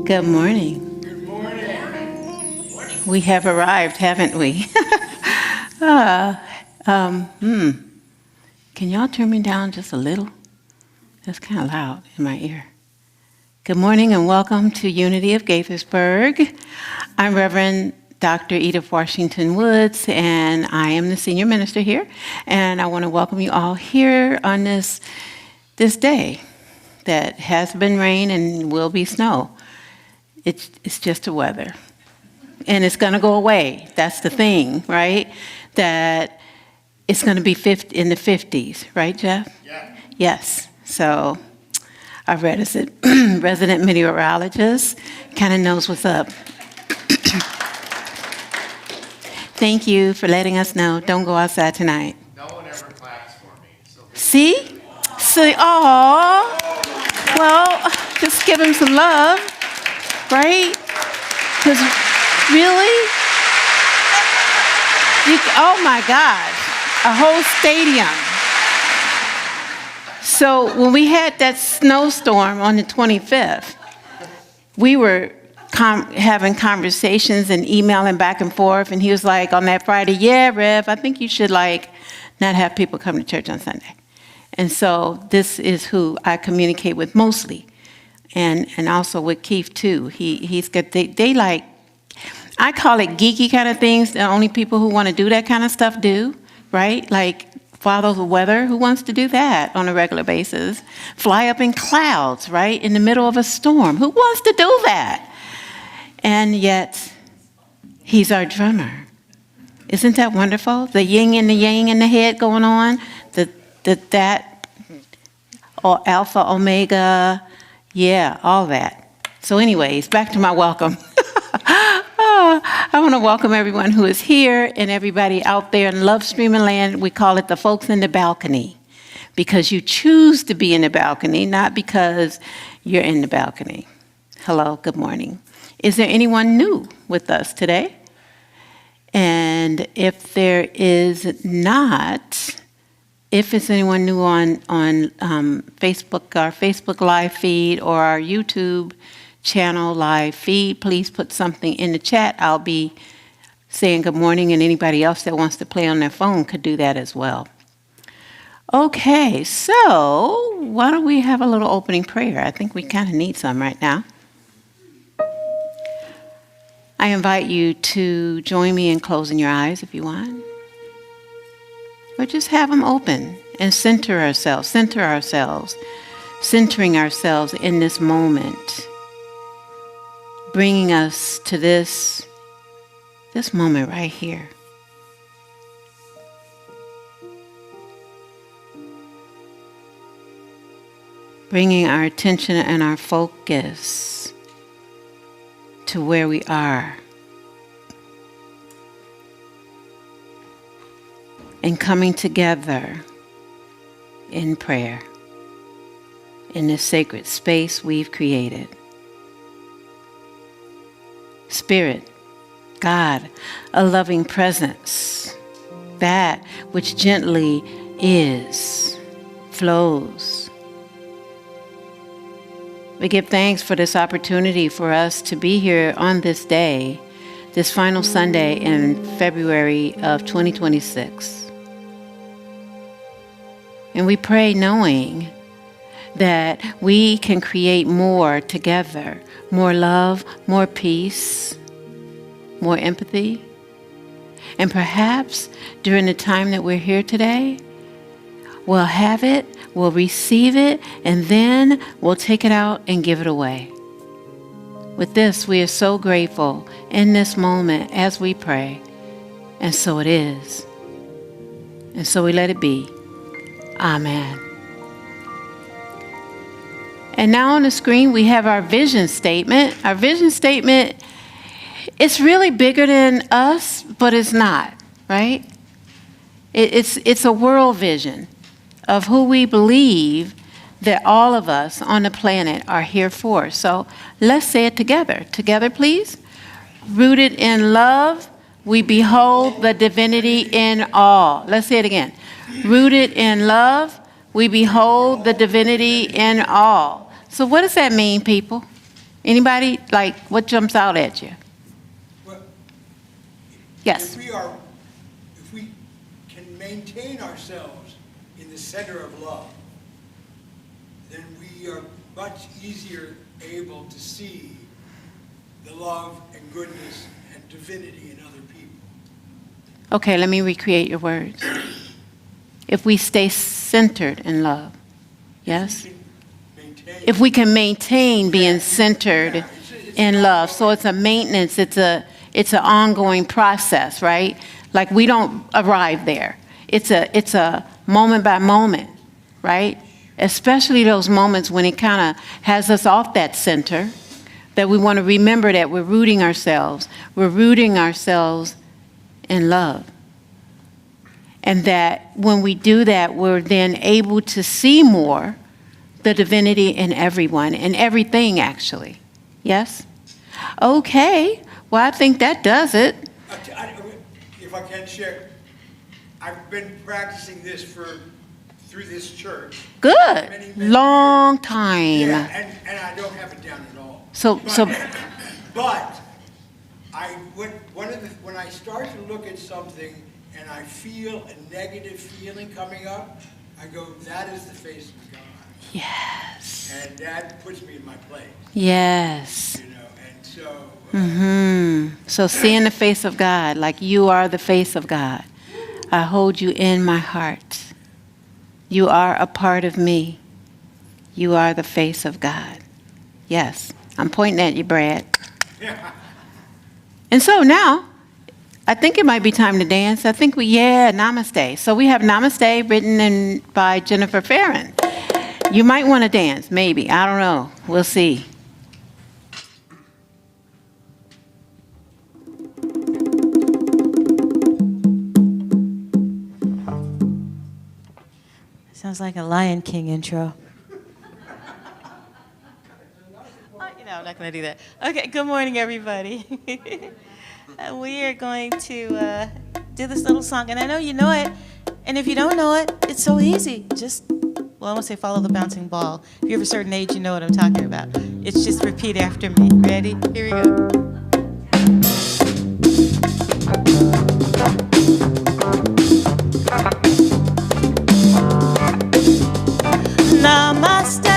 Good morning. Good morning. We have arrived, haven't we? Can y'all turn me down just a little? That's kind of loud in my ear. Good morning and welcome to Unity of Gaithersburg. I'm Reverend Dr. Edith Washington Woods, and I am the senior minister here. And I want to welcome you all here on this day that has been rain and will be snow. It's just the weather. And it's going to go away. That's the thing, right? That it's going to be in the 50s, right, Jeff? Yeah. Yes. So our resident meteorologist kind of knows what's up. Thank you for letting us know. Don't go outside tonight. No one ever claps for me. So See? Oh, well, just give him some love, right? Because really, oh my gosh, a whole stadium. So when we had that snowstorm on the 25th, we were having conversations and emailing back and forth, and he was like on that Friday, yeah, Rev, I think you should not have people come to church on Sunday. And so this is who I communicate with mostly, and also with Keith too. He's got they like, I call it geeky kind of things. The only people who want to do that kind of stuff do, right? Like follow the weather. Who wants to do that on a regular basis? Fly up in clouds, right, in the middle of a storm. Who wants to do that? And yet, he's our drummer. Isn't that wonderful? The yin and the yang in the head going on. That or alpha, omega, yeah, all that. So anyways, back to my welcome. I want to welcome everyone who is here and everybody out there in Love Streaming Land. We call it the folks in the balcony because you choose to be in the balcony, not because you're in the balcony. Hello, good morning. Is there anyone new with us today? And if there is not, if it's anyone new on Facebook, our Facebook live feed, or our YouTube channel live feed, please put something in the chat. I'll be saying good morning, and anybody else that wants to play on their phone could do that as well. Okay, so why don't we have a little opening prayer? I think we kind of need some right now. I invite you to join me in closing your eyes if you want. Or just have them open and center ourselves, centering ourselves in this moment, bringing us to this moment right here. Bringing our attention and our focus to where we are. And coming together in prayer in this sacred space we've created. Spirit, God, a loving presence, that which gently is, flows. We give thanks for this opportunity for us to be here on this day, this final Sunday in February of 2026. And we pray knowing that we can create more together, more love, more peace, more empathy. And perhaps during the time that we're here today, we'll have it, we'll receive it, and then we'll take it out and give it away. With this, we are so grateful in this moment as we pray. And so it is. And so we let it be. Amen. And now on the screen, we have our vision statement. Our vision statement, it's really bigger than us, but it's not, right? It's a world vision of who we believe that all of us on the planet are here for. So let's say it together. Together, please. Rooted in love, we behold the divinity in all. Let's say it again. Rooted in love, we behold the divinity in all. So what does that mean, people? Anybody, like, what jumps out at you? Well, Yes. if we can maintain ourselves in the center of love, then we are much easier able to see the love and goodness and divinity in other people. Okay, let me recreate your words. If we stay centered in love, yes? We can maintain. If we can maintain being centered Yeah, it's in not love. So it's a maintenance, it's an ongoing process, right? Like we don't arrive there. It's a moment by moment, right? Especially those moments when it kind of has us off that center, that we want to remember that we're rooting ourselves. We're rooting ourselves in love. And that when we do that, we're then able to see more the divinity in everyone, in everything, actually. Yes? Okay. Well, I think that does it. If I can share, I've been practicing this through this church. Good. Many Long time. Yeah, and I don't have it down at all. So, But when I start to look at something and I feel a negative feeling coming up, I go, that is the face of God. yes. And that puts me in my place, Yes. you know, and so, So seeing the face of God, like you are the face of God. I hold you in my heart. You are a part of me. You are the face of God. Yes. I'm pointing at you, Brad. And so now, I think it might be time to dance. I think Namaste. So we have Namaste written by Jennifer Farron. You might want to dance, maybe. I don't know. We'll see. Sounds like a Lion King intro. I'm not going to do that. Okay, good morning, everybody. We are going to do this little song, and I know you know it, and if you don't know it, it's so easy. Just, I won't say follow the bouncing ball. If you're of a certain age, you know what I'm talking about. It's just repeat after me. Ready? Here we go. Namaste.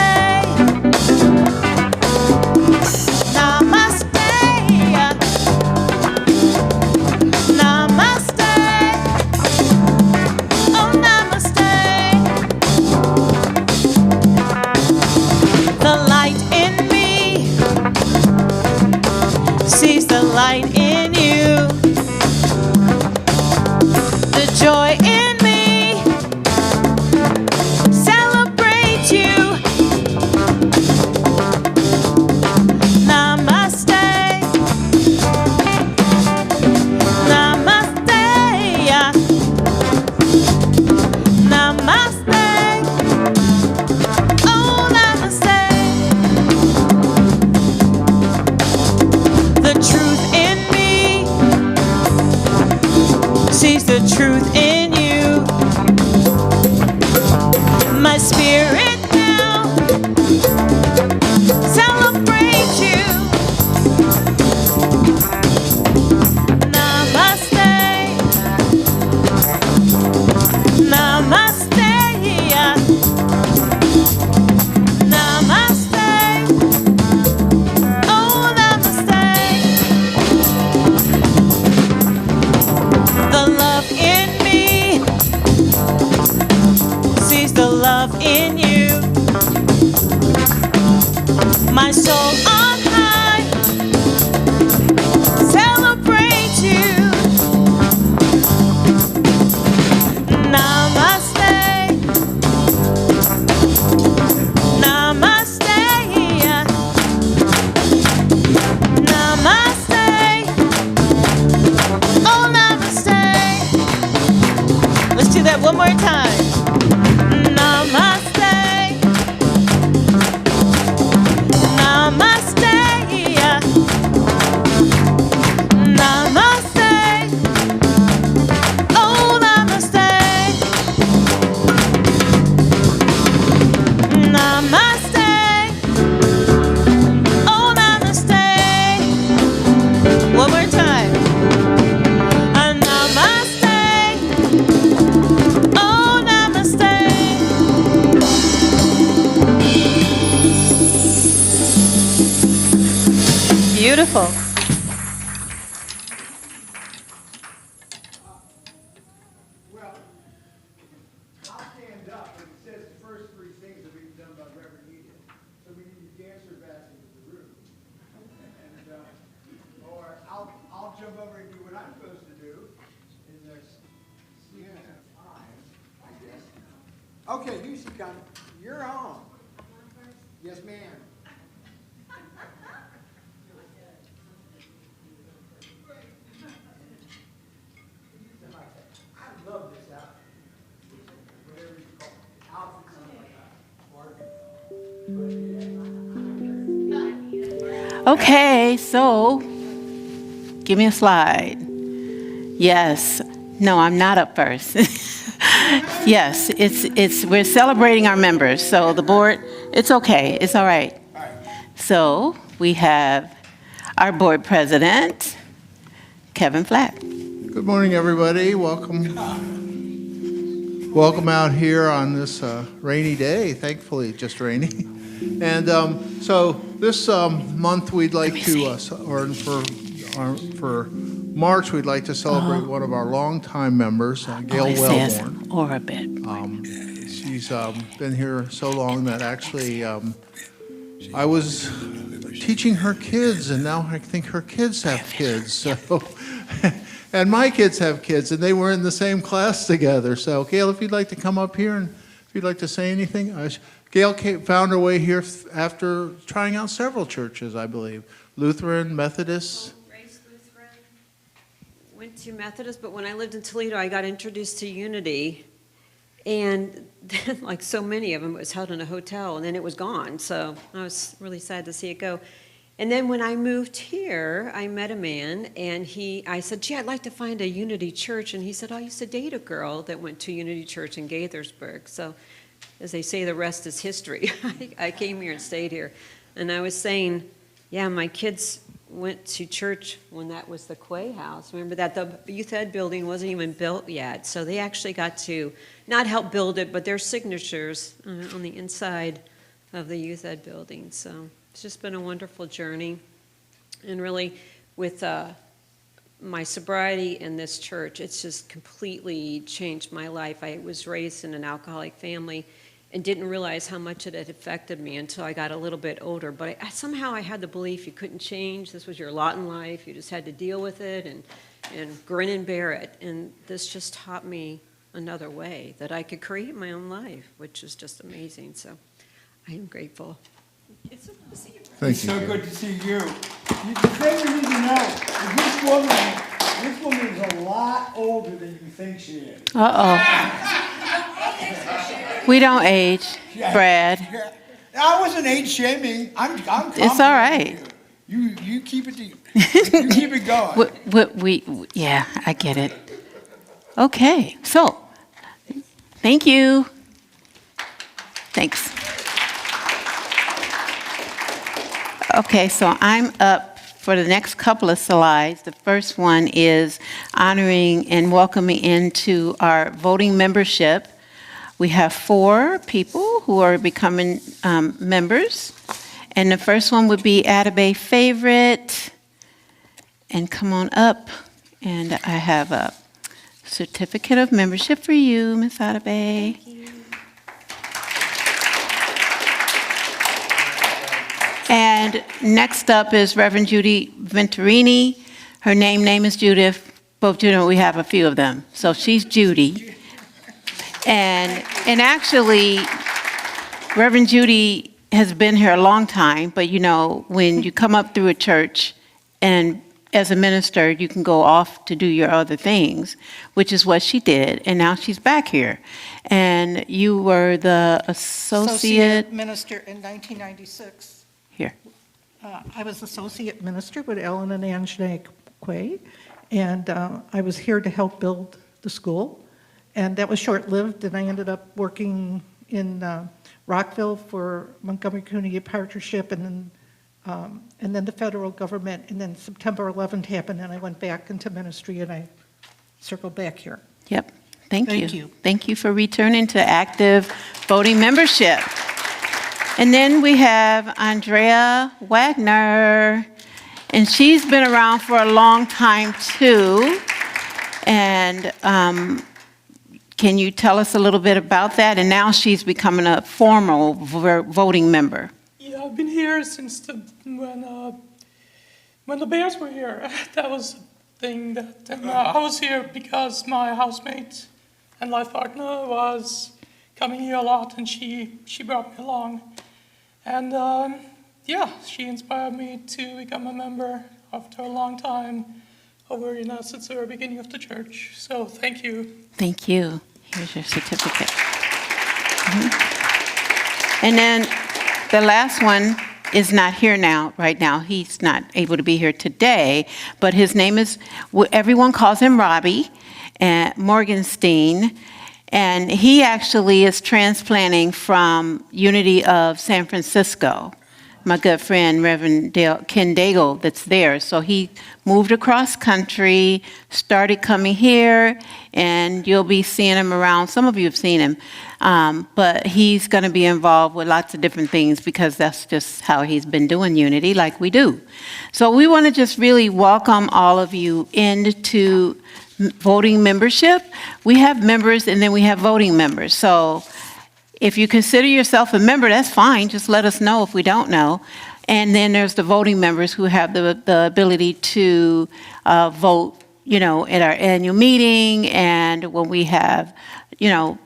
Light in you, the joy in me, celebrate you. Namaste, namaste, namaste, oh namaste. The truth sees the truth in you. My spirit now celebrates you. Namaste, namaste, namaste, oh namaste. The love in me sees the love in you. My soul on high celebrates you. Namaste, namaste, namaste, oh namaste. Let's do that one more time. Namaste. Namaste. Namaste. Oh, namaste. Namaste. Oh, namaste. Wonderful. Well, I'll stand up, but it says the first three things are being done by Reverend Edith. So we need to dance her back into the room. Or I'll jump over and do what I'm supposed to do in this season of time, I guess. Okay, here she comes. You're on. Yes, ma'am. I love this outfit. Whatever you call it. Outfits. Okay, so give me a slide. Yes. No, I'm not up first. Yes, we're celebrating our members. So the board, it's okay. It's all right. So we have our board president, Kevin Flack. Good morning, everybody. Welcome. Welcome out here on this rainy day, thankfully just rainy. And so this month we'd like to, or for March, we'd like to celebrate one of our longtime members, Gail Wellborn. Or a bit. She's been here so long that actually I was teaching her kids, and now I think her kids have kids. So, and my kids have kids, and they were in the same class together. So, Gail, if you'd like to come up here and if you'd like to say anything. Gail found her way here after trying out several churches, I believe. Lutheran, Methodist. Raised Lutheran, went to Methodist, but when I lived in Toledo, I got introduced to Unity. And then, like so many of them, it was held in a hotel, and then it was gone. So I was really sad to see it go. And then when I moved here, I met a man, and I said, gee, I'd like to find a Unity church. And he said, I used to date a girl that went to Unity Church in Gaithersburg. So as they say, the rest is history. I came here and stayed here. And I was saying, yeah, my kids went to church when that was the Quay House. Remember that the Youth Ed building wasn't even built yet. So they actually got to not help build it, but their signatures on the inside of the Youth Ed building. So it's just been a wonderful journey. And really, with my sobriety in this church, it's just completely changed my life. I was raised in an alcoholic family and didn't realize how much it had affected me until I got a little bit older. But somehow I had the belief you couldn't change. This was your lot in life. You just had to deal with it and grin and bear it. And this just taught me another way that I could create my own life, which is just amazing. So I am grateful. It's so good to see you. Thank It's you. so good to see you. The thing you need to know is this woman is a lot older than you think she is. Uh-oh. We don't age, Brad. Yeah. I wasn't age shaming. I'm It's all right. You keep it you keep it going. Yeah, I get it. Okay, so, thank you. Thanks. Okay, so I'm up for the next couple of slides. The first one is honoring and welcoming into our voting membership. We have 4 people who are becoming members. And the first one would be Atabay Favorite. And come on up. And I have a certificate of membership for you, Miss Atabay. Thank you. And next up is Reverend Judy Venturini. Her name is Judith. Both Judith, we have a few of them. So she's Judy. And actually, Reverend Judy has been here a long time, but you know, when you come up through a church and as a minister, you can go off to do your other things, which is what she did, and now she's back here. And you were the associate minister in 1996. here. I was associate minister with Ellen and Anjanae Quay, and I was here to help build the school. And that was short-lived, and I ended up working in Rockville for Montgomery Community Partnership, and then the federal government, and then September 11th happened, and I went back into ministry, and I circled back here. Yep. Thank Thank you. you. Thank you for returning to active voting membership. And then we have Andrea Wagner. And she's been around for a long time too. And can you tell us a little bit about that? And now she's becoming a formal voting member. Yeah, I've been here since when the Bears were here. That was a thing that I was here because my housemate and life partner was coming here a lot, and she brought me along. And yeah, she inspired me to become a member after a long time over, since the very beginning of the church. So thank you. Thank you. Here's your certificate. And then the last one is not here now, right now. He's not able to be here today, but his name is, everyone calls him Robbie Morgenstein, and he actually is transplanting from Unity of San Francisco. My good friend, Reverend Ken Daigle, that's there. So he moved across country, started coming here, and you'll be seeing him around. Some of you have seen him, but he's going to be involved with lots of different things because that's just how he's been doing Unity, like we do. So we want to just really welcome all of you into voting membership. We have members, and then we have voting members. So if you consider yourself a member, that's fine. Just let us know if we don't know. And then there's the voting members who have the ability to vote, at our annual meeting and when we have,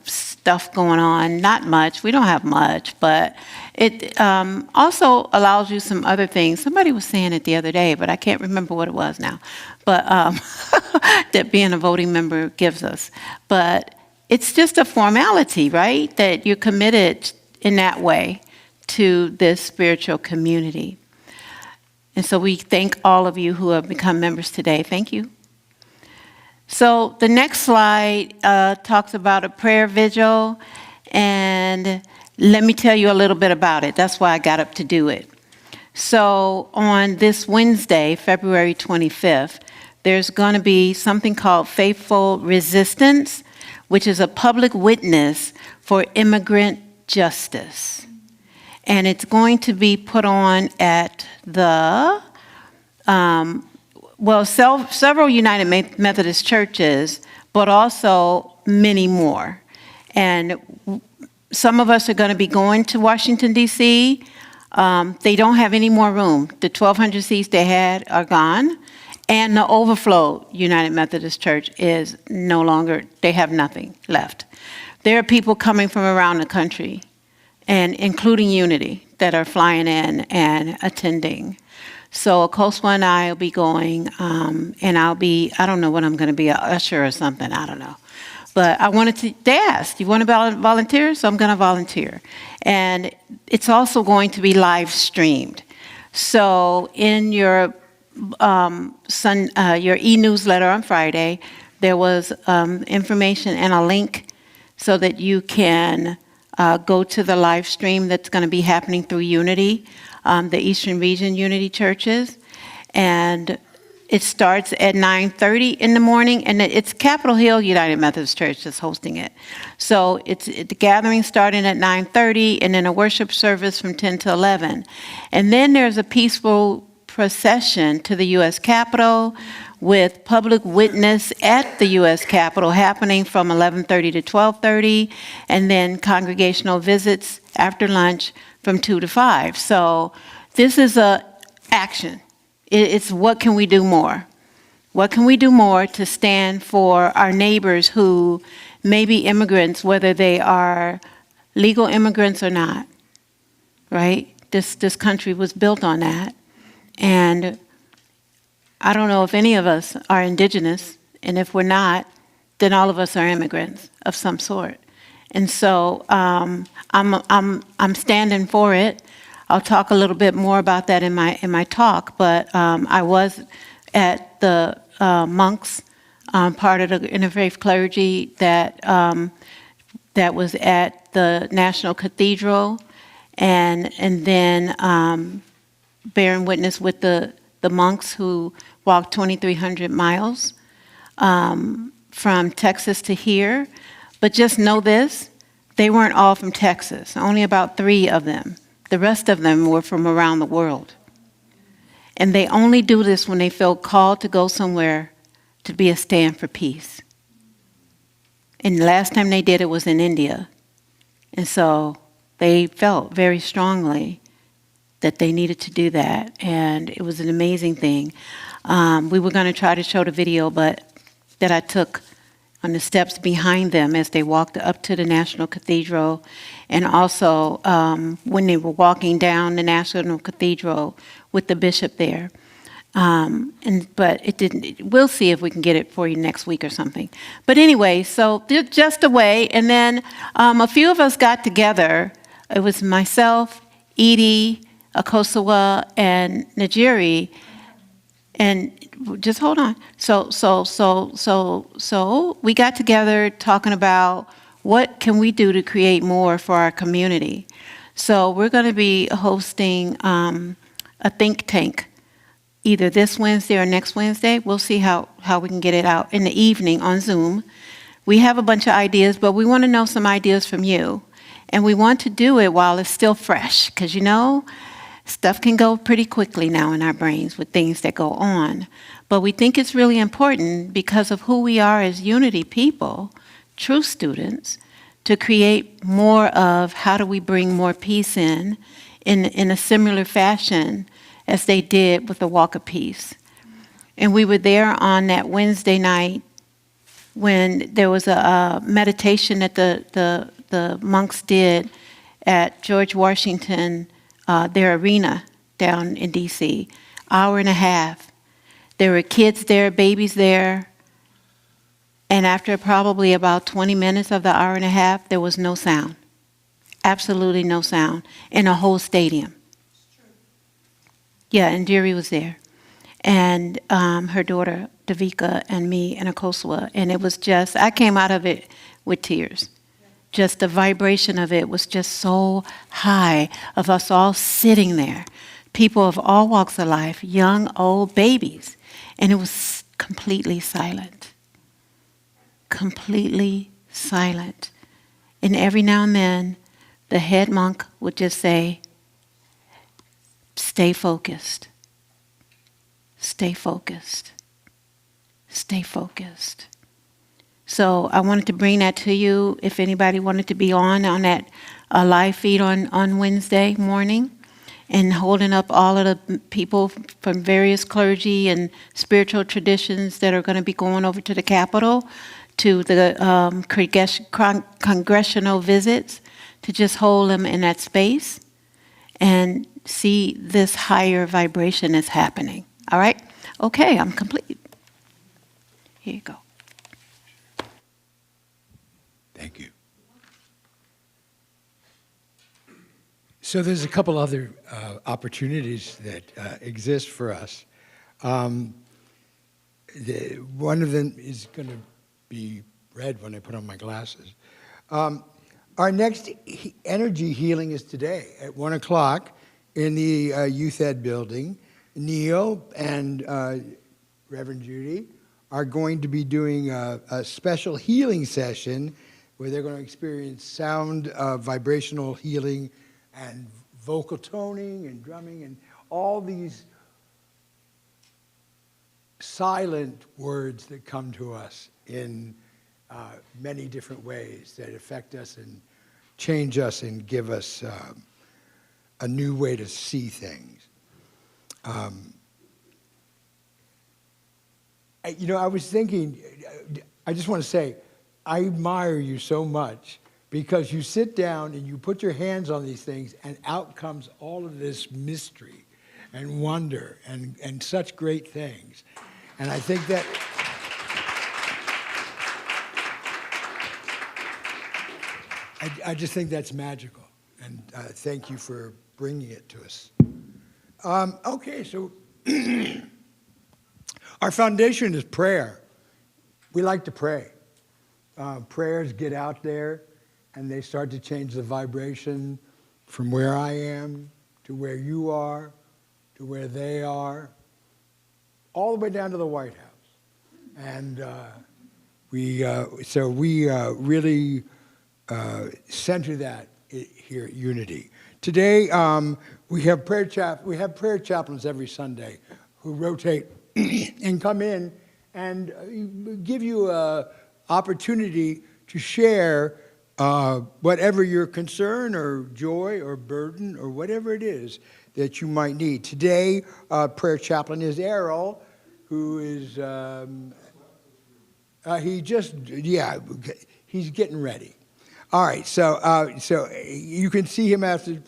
stuff going on. Not much. We don't have much, but it also allows you some other things. Somebody was saying it the other day, but I can't remember what it was now. But that being a voting member gives us. But it's just a formality, right? That you're committed in that way to this spiritual community. And so we thank all of you who have become members today. Thank you. So the next slide talks about a prayer vigil. And let me tell you a little bit about it. That's why I got up to do it. So on this Wednesday, February 25th, there's going to be something called Faithful Resistance, which is a public witness for immigrant justice. And it's going to be put on at the, several United Methodist churches, but also many more. And some of us are going to be going to Washington, D.C. They don't have any more room. The 1,200 seats they had are gone. And the overflow United Methodist Church is no longer, they have nothing left. There are people coming from around the country, and including Unity, that are flying in and attending. So Koswa and I will be going, and I don't know what I'm going to be, an usher or something, I don't know. But I wanted to, they asked, you want to volunteer? So I'm going to volunteer. And it's also going to be live streamed. So in your your e-newsletter on Friday, there was information and a link so that you can go to the live stream that's going to be happening through Unity, the Eastern Region Unity churches. And it starts at 9:30 in the morning, and it's Capitol Hill United Methodist Church that's hosting it. So the gathering starting at 9:30, and then a worship service from 10 to 11. And then there's a peaceful procession to the U.S. Capitol with public witness at the U.S. Capitol happening from 11:30 to 12:30, and then congregational visits after lunch from 2 to 5. So this is a action. It's what can we do more? What can we do more to stand for our neighbors who may be immigrants, whether they are legal immigrants or not, right? This country was built on that. And I don't know if any of us are indigenous, and if we're not, then all of us are immigrants of some sort. And so I'm standing for it. I'll talk a little bit more about that in my talk. But I was at the monks, part of the interfaith clergy that was at the National Cathedral, and then bearing witness with the monks who walked 2,300 miles from Texas to here. But just know this, they weren't all from Texas, only about 3 of them. The rest of them were from around the world. And they only do this when they feel called to go somewhere to be a stand for peace. And the last time they did it was in India. And so they felt very strongly that they needed to do that. And it was an amazing thing. We were going to try to show the video, but that I took on the steps behind them as they walked up to the National Cathedral, and also when they were walking down the National Cathedral with the bishop there. But it didn't. We'll see if we can get it for you next week or something. But anyway, so just a way. And then a few of us got together. It was myself, Edie, Akosawa, and Najiri. And just hold on. So we got together talking about what can we do to create more for our community. So we're going to be hosting a think tank either this Wednesday or next Wednesday. We'll see how we can get it out in the evening on Zoom. We have a bunch of ideas, but we want to know some ideas from you. And we want to do it while it's still fresh, because, you know, stuff can go pretty quickly now in our brains with things that go on. But we think it's really important because of who we are as Unity people, true students, to create more of how do we bring more peace in a similar fashion as they did with the Walk of Peace. And we were there on that Wednesday night when there was a meditation that the monks did at George Washington, their arena down in D.C., hour and a half. There were kids there, babies there, and after probably about 20 minutes of the hour and a half, there was no sound. Absolutely no sound in a whole stadium. Yeah, and Jerry was there. And her daughter, Davika, and me, and Akoswa. And it was just, I came out of it with tears. Just the vibration of it was just so high, of us all sitting there. People of all walks of life, young, old, babies. And it was completely silent. Completely silent. And every now and then, the head monk would just say, "Stay focused. Stay focused. Stay focused." So I wanted to bring that to you. If anybody wanted to be on that live feed on Wednesday morning, and holding up all of the people from various clergy and spiritual traditions that are going to be going over to the Capitol, to the congressional visits, to just hold them in that space and see this higher vibration that's happening. All right? Okay, I'm complete. Here you go. Thank you. So there's a couple other opportunities that exist for us. One of them is going to be read when I put on my glasses. Our next energy healing is today at 1 o'clock in the Youth Ed building. Neil and Reverend Judy are going to be doing a special healing session where they're going to experience sound, vibrational healing, and vocal toning and drumming and all these silent words that come to us in many different ways that affect us and change us and give us a new way to see things. I was thinking, I just want to say, I admire you so much because you sit down and you put your hands on these things and out comes all of this mystery and wonder and such great things. And I think that I just think that's magical. And thank you for bringing it to us. Okay, so our foundation is prayer. We like to pray. Prayers get out there and they start to change the vibration from where I am to where you are to where they are, all the way down to the White House. And we really center that here at Unity. Today, we have prayer chaplains every Sunday who rotate and come in and give you an opportunity to share whatever your concern or joy or burden or whatever it is that you might need. Today, prayer chaplain is Errol, who is, he's getting ready. All right, so you can see him after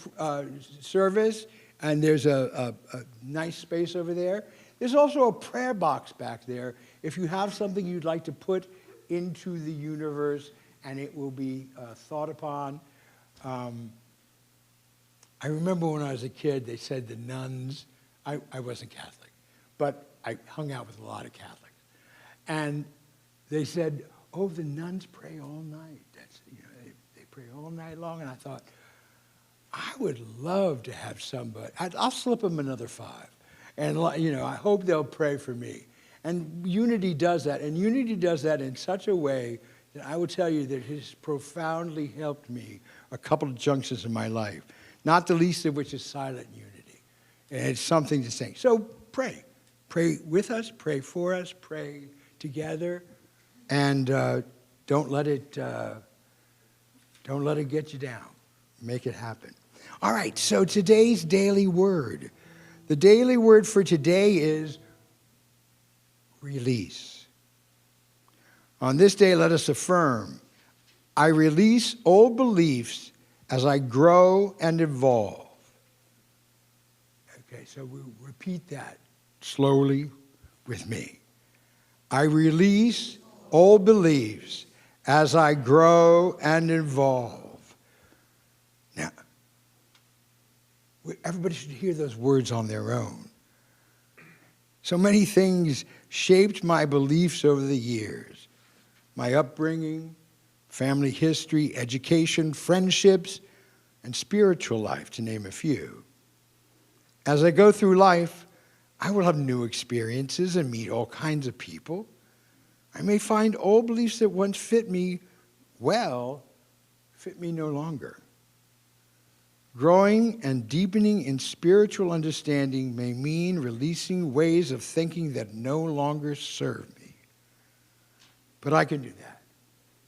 service, and there's a nice space over there. There's also a prayer box back there if you have something you'd like to put into the universe, and it will be thought upon. I remember when I was a kid, they said the nuns, I wasn't Catholic, but I hung out with a lot of Catholics. And they said, oh, the nuns pray all night. That's, they pray all night long. And I thought, I would love to have somebody. I'll slip them another 5. And, I hope they'll pray for me. And Unity does that. And Unity does that in such a way that I will tell you that it has profoundly helped me a couple of junctions in my life, not the least of which is silent unity. And it's something to say. So pray. Pray with us, pray for us, pray together, and don't let it get you down. Make it happen. All right, so today's daily word. The daily word for today is release. On this day, let us affirm, I release old beliefs as I grow and evolve. Okay, so we repeat that slowly with me. I release old beliefs as I grow and evolve. Now, everybody should hear those words on their own. So many things shaped my beliefs over the years. My upbringing, family history, education, friendships, and spiritual life, to name a few. As I go through life, I will have new experiences and meet all kinds of people. I may find old beliefs that once fit me well, fit me no longer. Growing and deepening in spiritual understanding may mean releasing ways of thinking that no longer serve me. But I can do that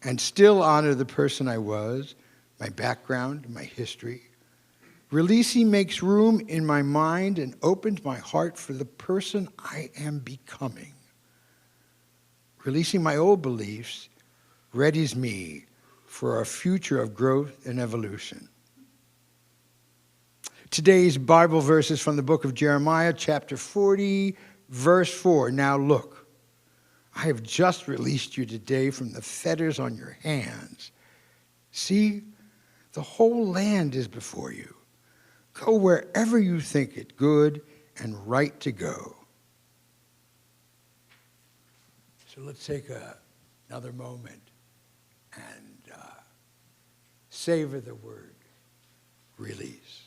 and still honor the person I was, my background, my history. Releasing makes room in my mind and opens my heart for the person I am becoming. Releasing my old beliefs readies me for a future of growth and evolution. Today's Bible verse is from the book of Jeremiah, chapter 40, verse 4. Now look, I have just released you today from the fetters on your hands. See, the whole land is before you. Go wherever you think it good and right to go. So let's take another moment and savor the word release.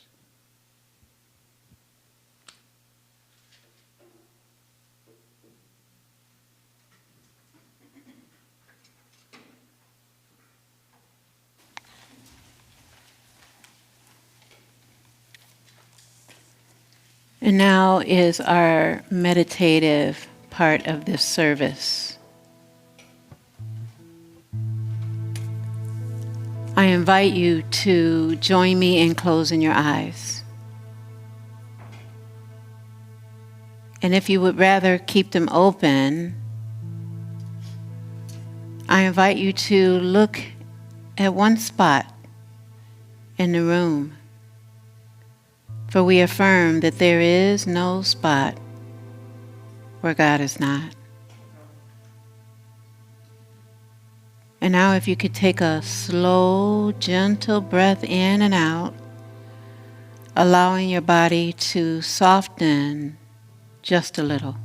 And now is our meditative part of this service. I invite you to join me in closing your eyes. And if you would rather keep them open, I invite you to look at one spot in the room. For we affirm that there is no spot where God is not. And now if you could take a slow, gentle breath in and out, allowing your body to soften just a little.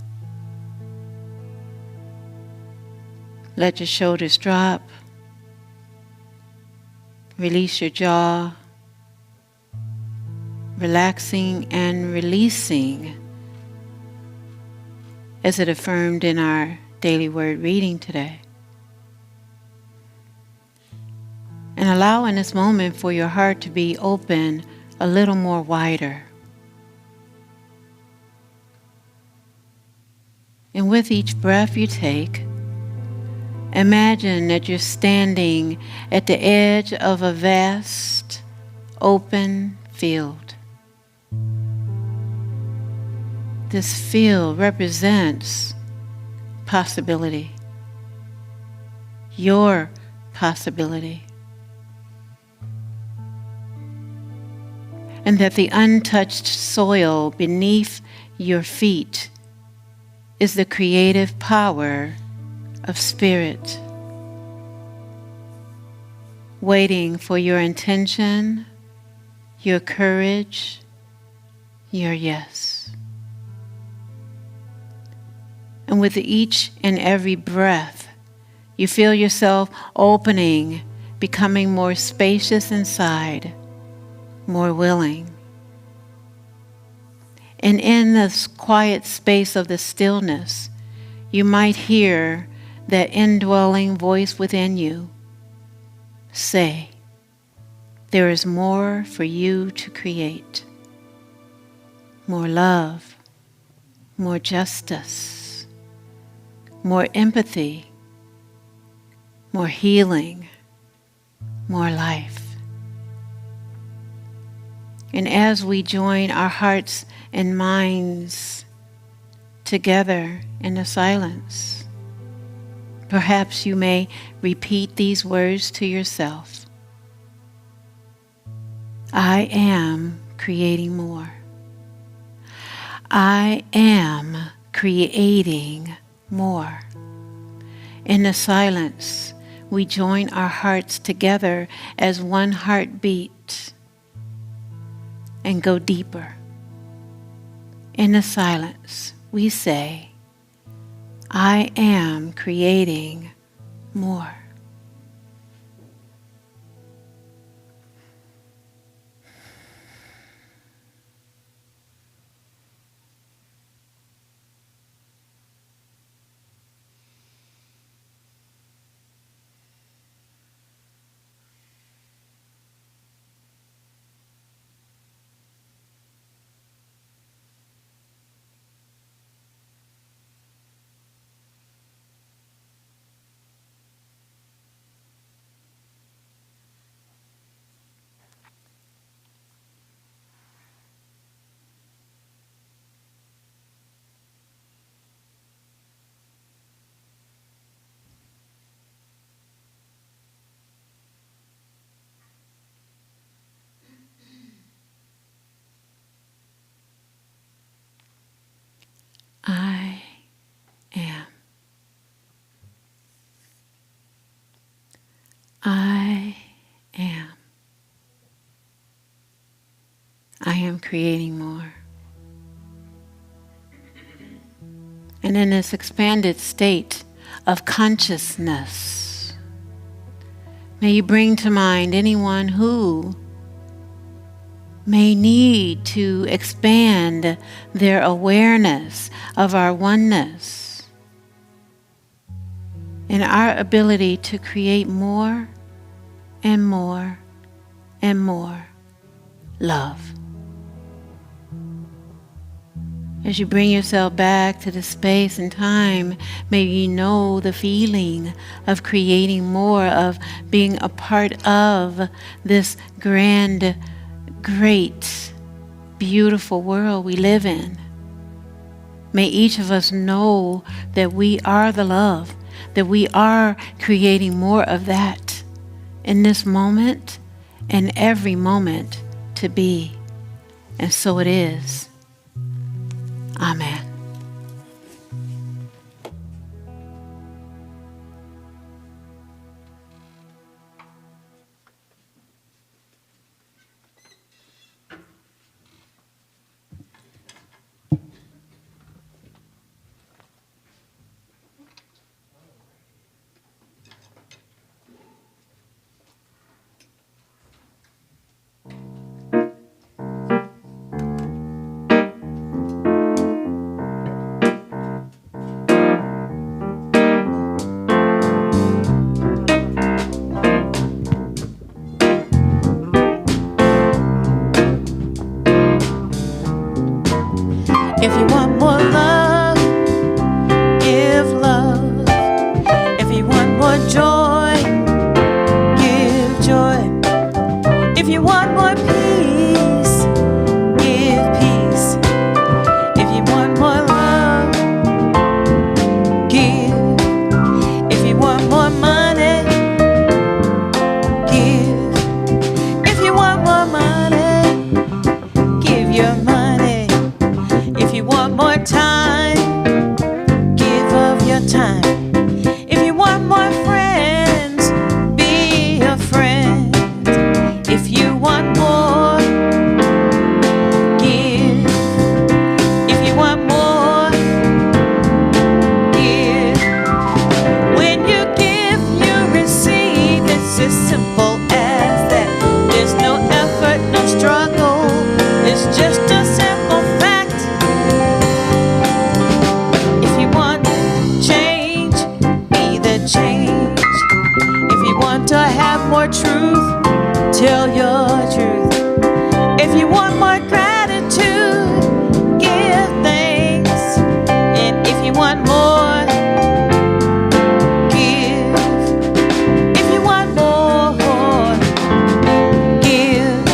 Let your shoulders drop. Release your jaw. Relaxing and releasing, as it affirmed in our daily word reading today. And allow in this moment for your heart to be open, a little more wider. And with each breath you take, imagine that you're standing at the edge of a vast, open field. This field represents possibility, your possibility. And that the untouched soil beneath your feet is the creative power of spirit, waiting for your intention, your courage, your yes. And with each and every breath, you feel yourself opening, becoming more spacious inside, more willing. And in this quiet space of the stillness, you might hear that indwelling voice within you say, there is more for you to create. More love, more justice, more empathy, more healing, more life. And as we join our hearts and minds together in the silence, perhaps you may repeat these words to yourself. I am creating more. I am creating more. In the silence, we join our hearts together as one heartbeat and go deeper. In the silence, we say, I am creating more. I am. I am. I am creating more. And in this expanded state of consciousness, may you bring to mind anyone who may need to expand their awareness of our oneness and our ability to create more and more and more love. As you bring yourself back to the space and time, may you know the feeling of creating more, of being a part of this grand, great, beautiful world we live in. May each of us know that we are the love, that we are creating more of that in this moment and every moment to be. And so it is. Amen. time. If you want more friends, be a friend. If you want more, give. If you want more, give. When you give, you receive. It's as simple as that. There's no effort, no struggle. It's just a simple fact. If you want change, be the change. If you want to have more truth, tell your truth. If you want more gratitude, give thanks. And if you want more, give. If you want more, give.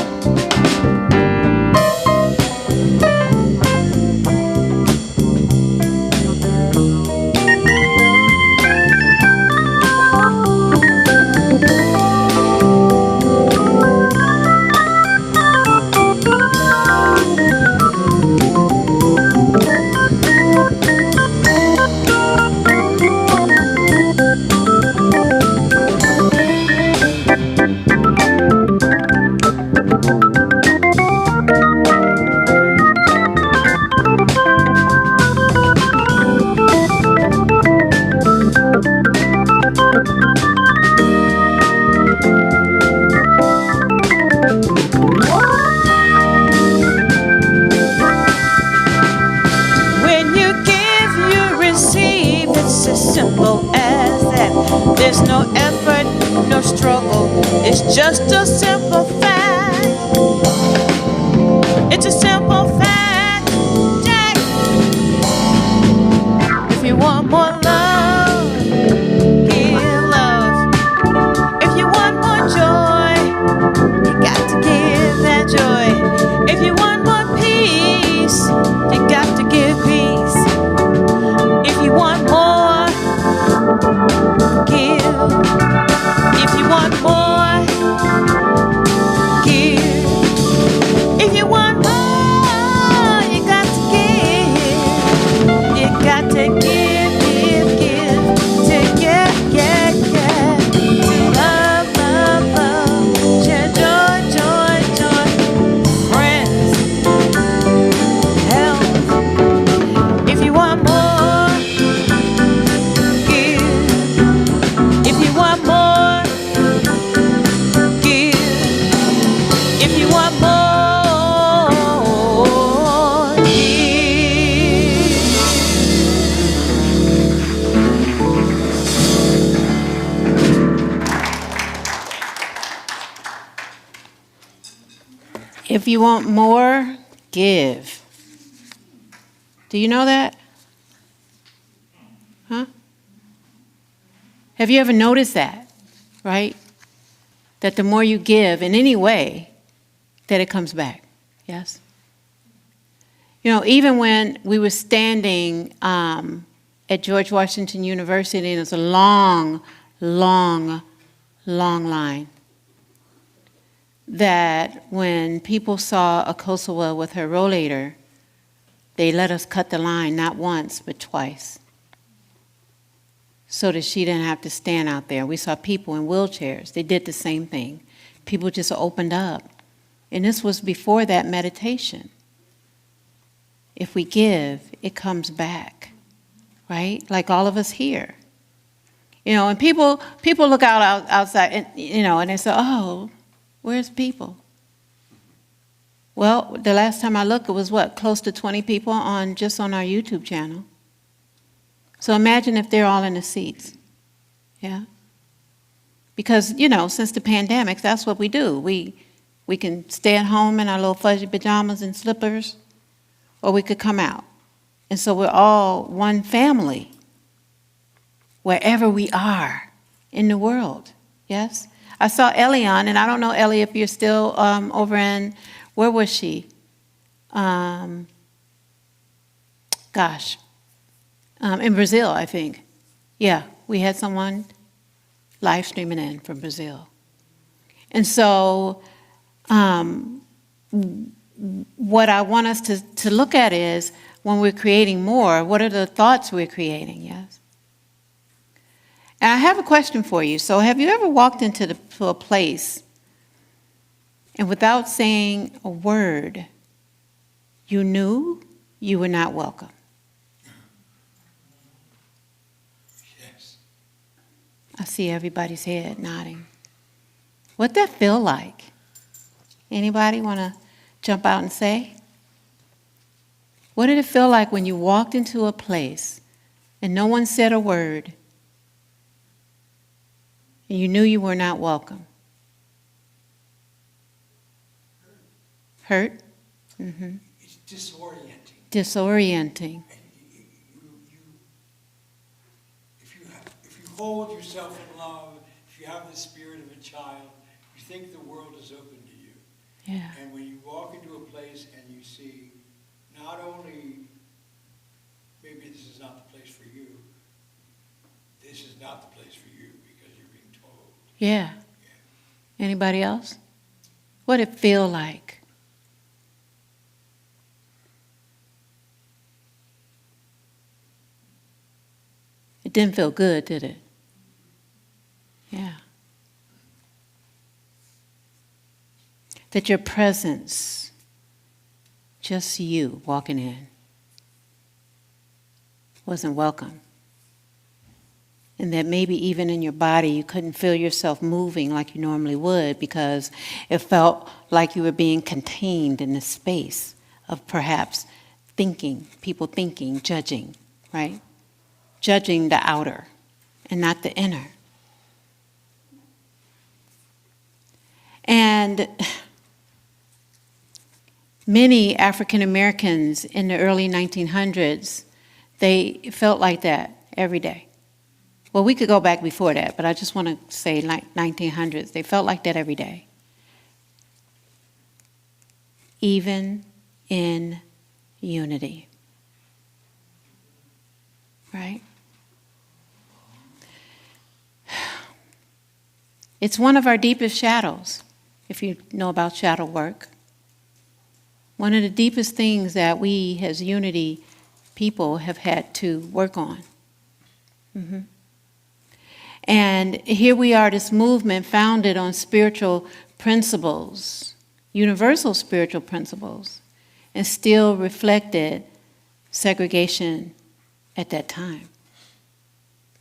When you give, you receive. It's as simple as that. There's no effort, no struggle. It's just a simple fact. It's a simple fact, Jack. If you want more love, give love. If you want more joy, you got to give that joy. If you want more peace, you got to give peace. If you want more, give. If you want more, give. If you want more, you got to give. You got to give, give, give. To get. To love, love, love. Share joy, joy, joy. Friends, help. If you want more, give. If you want more, give. If you want more, give. If you want more, give. Do you know that? Huh? Have you ever noticed that, right? That the more you give in any way, that it comes back, yes? You know, even when we were standing at George Washington University, and it was a long line, that when people saw a Kosowa with her rollator, they let us cut the line not once, but twice, so that she didn't have to stand out there. We saw people in wheelchairs. They did the same thing. People just opened up. And this was before that meditation. If we give, it comes back, right? Like all of us here. You know, and people look outside, and, you know, and they say, oh, where's people? Well, the last time I looked, it was what, close to 20 people just on our YouTube channel. So imagine if they're all in the seats, yeah? Because, you know, since the pandemic, that's what we do. We can stay at home in our little fuzzy pajamas and slippers, or we could come out. And so we're all one family, wherever we are in the world, yes? I saw Ellie on, and I don't know, Ellie, if you're still over in, where was she? In Brazil, I think. Yeah, we had someone live streaming in from Brazil. And so what I want us to look at is, when we're creating more, what are the thoughts we're creating, yes? And I have a question for you. So have you ever walked to a place and without saying a word, you knew you were not welcome? Yes. I see everybody's head nodding. What'd that feel like? Anybody want to jump out and say? What did it feel like when you walked into a place and no one said a word and you knew you were not welcome? Hurt? Mm-hmm. It's disorienting. Disorienting. And if you hold yourself in love, if you have the spirit of a child, you think the world is open to you. Yeah. And when you walk into a place and you see not only, maybe this is not the place for you, this is not the place for you because you're being told. Yeah. Anybody else? What did it feel like? It didn't feel good, did it? Yeah. That your presence, just you walking in, wasn't welcome. And that maybe even in your body you couldn't feel yourself moving like you normally would because it felt like you were being contained in the space of perhaps thinking, people thinking, judging, right? Judging the outer and not the inner. And many African Americans in the early 1900s, they felt like that every day. Well, we could go back before that, but I just want to say like 1900s, they felt like that every day. Even in unity. Right? It's one of our deepest shadows, if you know about shadow work. One of the deepest things that we as unity people have had to work on. Mm-hmm. And here we are, this movement founded on spiritual principles, universal spiritual principles, and still reflected segregation at that time.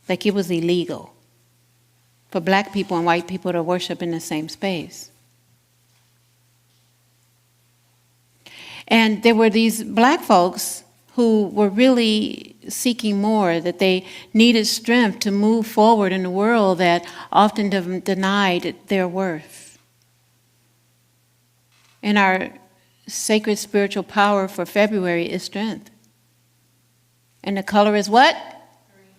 Like it was illegal for black people and white people to worship in the same space. And there were these black folks who were really seeking more, that they needed strength to move forward in a world that often denied their worth. And our sacred spiritual power for February is strength. And the color is what?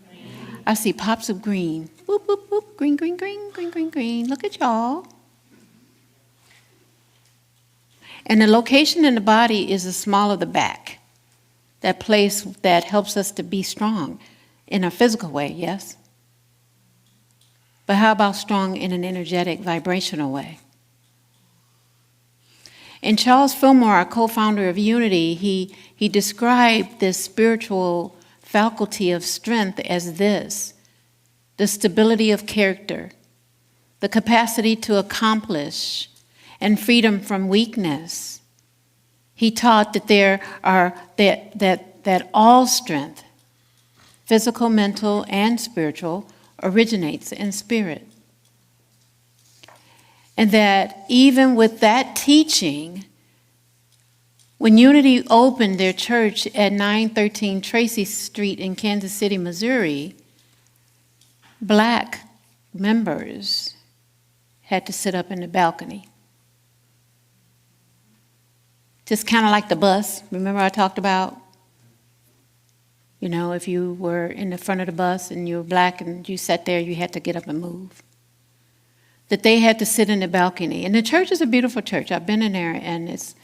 Green. I see pops of green. Boop, boop, boop. Green, green, green, green, green, green. Look at y'all. And the location in the body is the small of the back. That place that helps us to be strong in a physical way, yes? But how about strong in an energetic, vibrational way? And Charles Fillmore, our co-founder of Unity, he described this spiritual faculty of strength as this: the stability of character, the capacity to accomplish, and freedom from weakness. He taught that there are that all strength, physical, mental, and spiritual, originates in spirit. And that even with that teaching, when Unity opened their church at 913 Tracy Street in Kansas City, Missouri, black members had to sit up in the balcony. Just kind of like the bus. Remember I talked about, you know, if you were in the front of the bus and you were black and you sat there, you had to get up and move. That they had to sit in the balcony. And the church is a beautiful church. I've been in there, and it's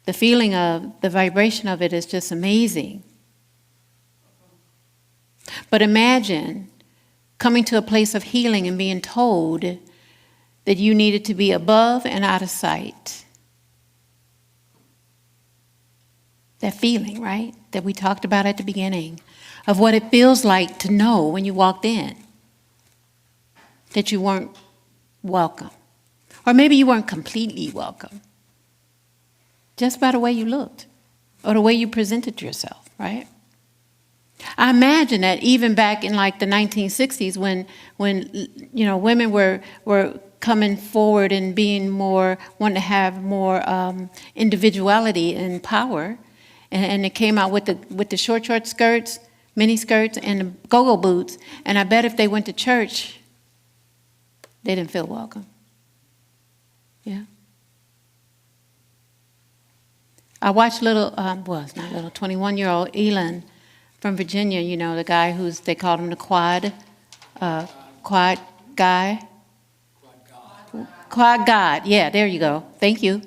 the feeling of, the vibration of it is just amazing. But imagine coming to a place of healing and being told that you needed to be above and out of sight. That feeling, right, that we talked about at the beginning, of what it feels like to know when you walked in. that you weren't welcome. Or maybe you weren't completely welcome. Just by the way you looked or the way you presented yourself, right? I imagine that even back in like the 1960s when women were coming forward and being more, wanting to have more individuality and power, and it came out with the short skirts, mini skirts, and the go-go boots, and I bet if they went to church, they didn't feel welcome. Yeah. I watched it's not little, 21-year-old Elon from Virginia, the guy they called him the quad guy. Quad God, yeah, there you go. Thank you.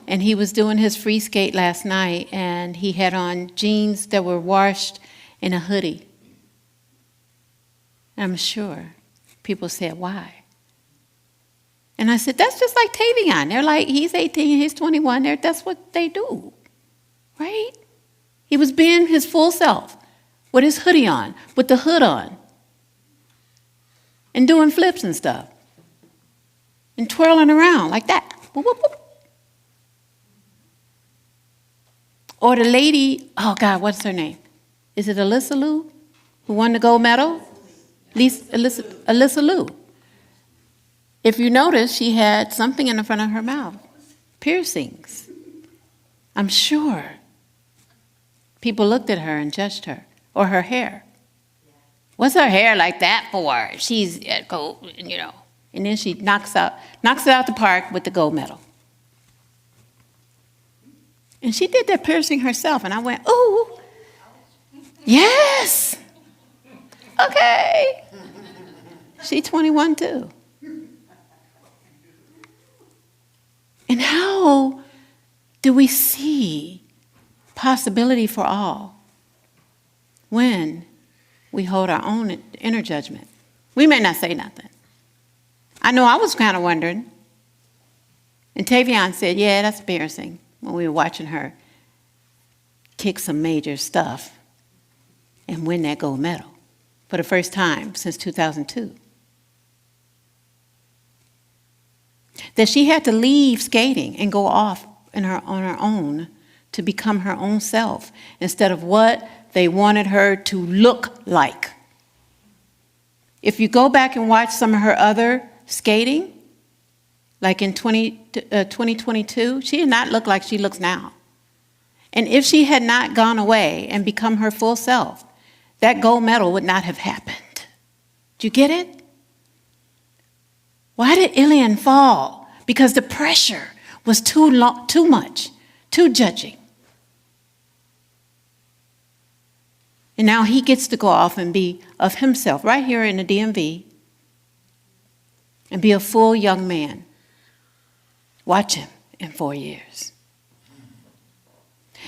And he was doing his free skate last night, and he had on jeans that were washed in a hoodie. I'm sure people said, why? And I said, that's just like Tavion. They're like, he's 18, he's 21. That's what they do, right? He was being his full self with his hoodie on, with the hood on, and doing flips and stuff, and twirling around like that. Whoop, whoop, whoop. Or the lady, oh God, what's her name? Is it Alyssa Liu, who won the gold medal? Alyssa Liu. If you notice, she had something in the front of her mouth, piercings. I'm sure people looked at her and judged her, or her hair. What's her hair like that for? She's gold, and then she knocks it out the park with the gold medal. And she did that piercing herself, and I went, ooh, yes, okay. She's 21 too. And how do we see possibility for all when we hold our own inner judgment? We may not say nothing. I know I was kind of wondering. And Tavion said, yeah, that's embarrassing, when we were watching her kick some major stuff and win that gold medal for the first time since 2002. That she had to leave skating and go off on her own to become her own self instead of what they wanted her to look like. If you go back and watch some of her other skating, like in 2022, she did not look like she looks now. And if she had not gone away and become her full self, that gold medal would not have happened. Do you get it? Why did Ilian fall? Because the pressure was too much, too judging. And now he gets to go off and be of himself right here in the DMV and be a full young man. Watch him in 4 years.